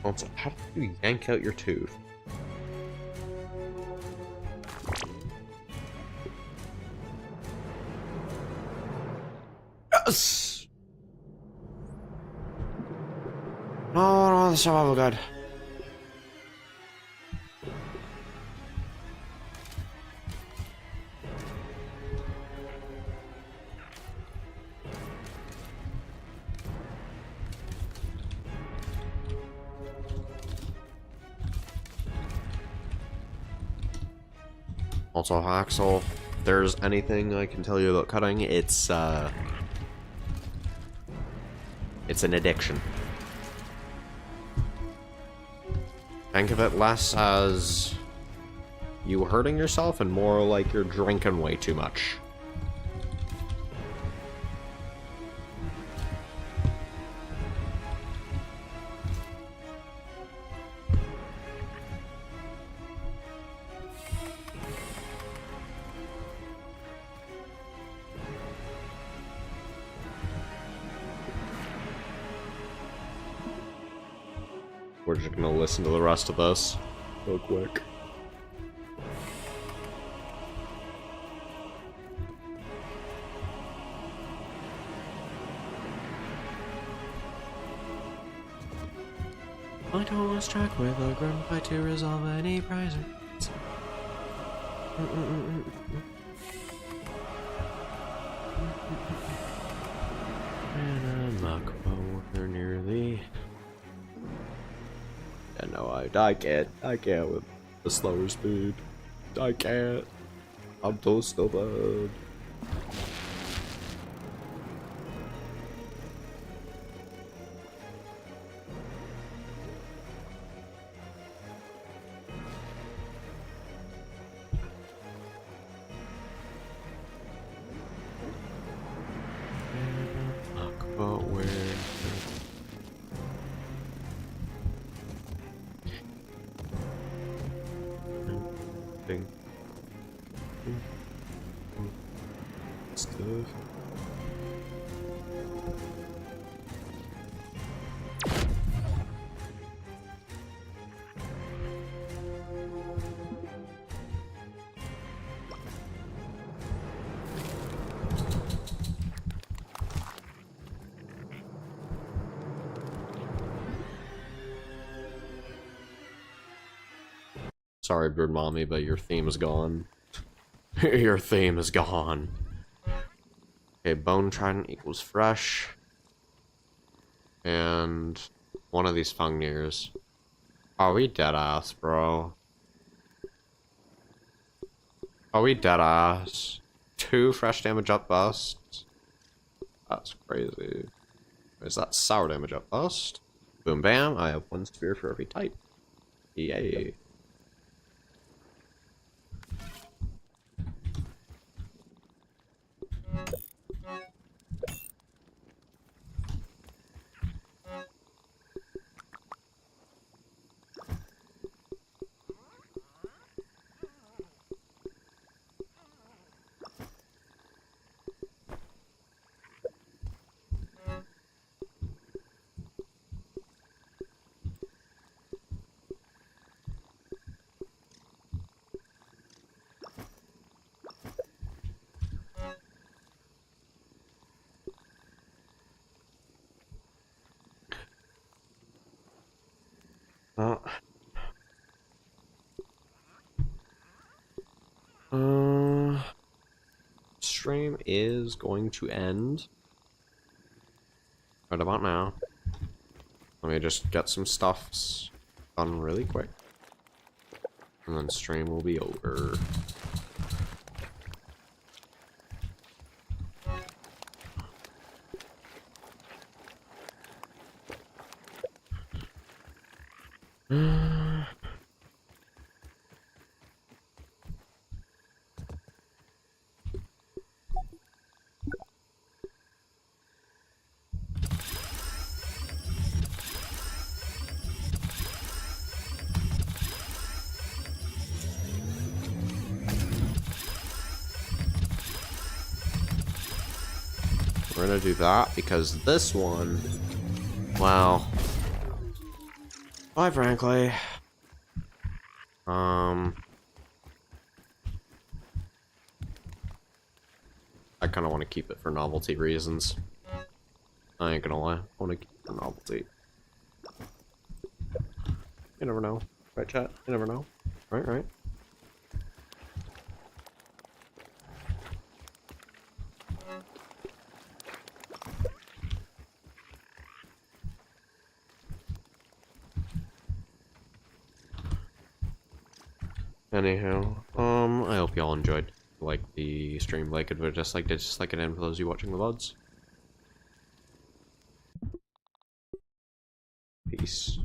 S1: Also, how do you yank out your tooth? Yes! No, the survival guide. Also, Axel, if there's anything I can tell you about cutting, it's an addiction. Think of it less as you hurting yourself and more like you're drinking way too much. we're just gonna listen to the rest of this real quick. My toe was struck with a gunfight to resolve any prizes. And I'm not we're nearly. Yeah, no, I can't with the slower speed. I can't. I'm so stupid. Talk about where. Stuff. Sorry, Bird Mommy, but your theme is gone. Your theme is gone. Okay, Bone Trident equals fresh. And one of these Fungirs. Are we dead ass, bro? Are we dead ass? 2 fresh damage up busts? That's crazy. Is that sour damage up bust? Boom bam, I have 1 spear for every type. Yay. Stream is going to end right about now. Let me just get some stuffs done really quick, and then stream will be over. We're gonna do that because this one, well, quite frankly, I kind of want to keep it for novelty reasons. I ain't gonna lie, I want to keep it for novelty. You never know, right, chat? You never know, right? Right. Anyhow, I hope y'all enjoyed like the stream, like it, just like it, and for those of you watching the VODs. Peace.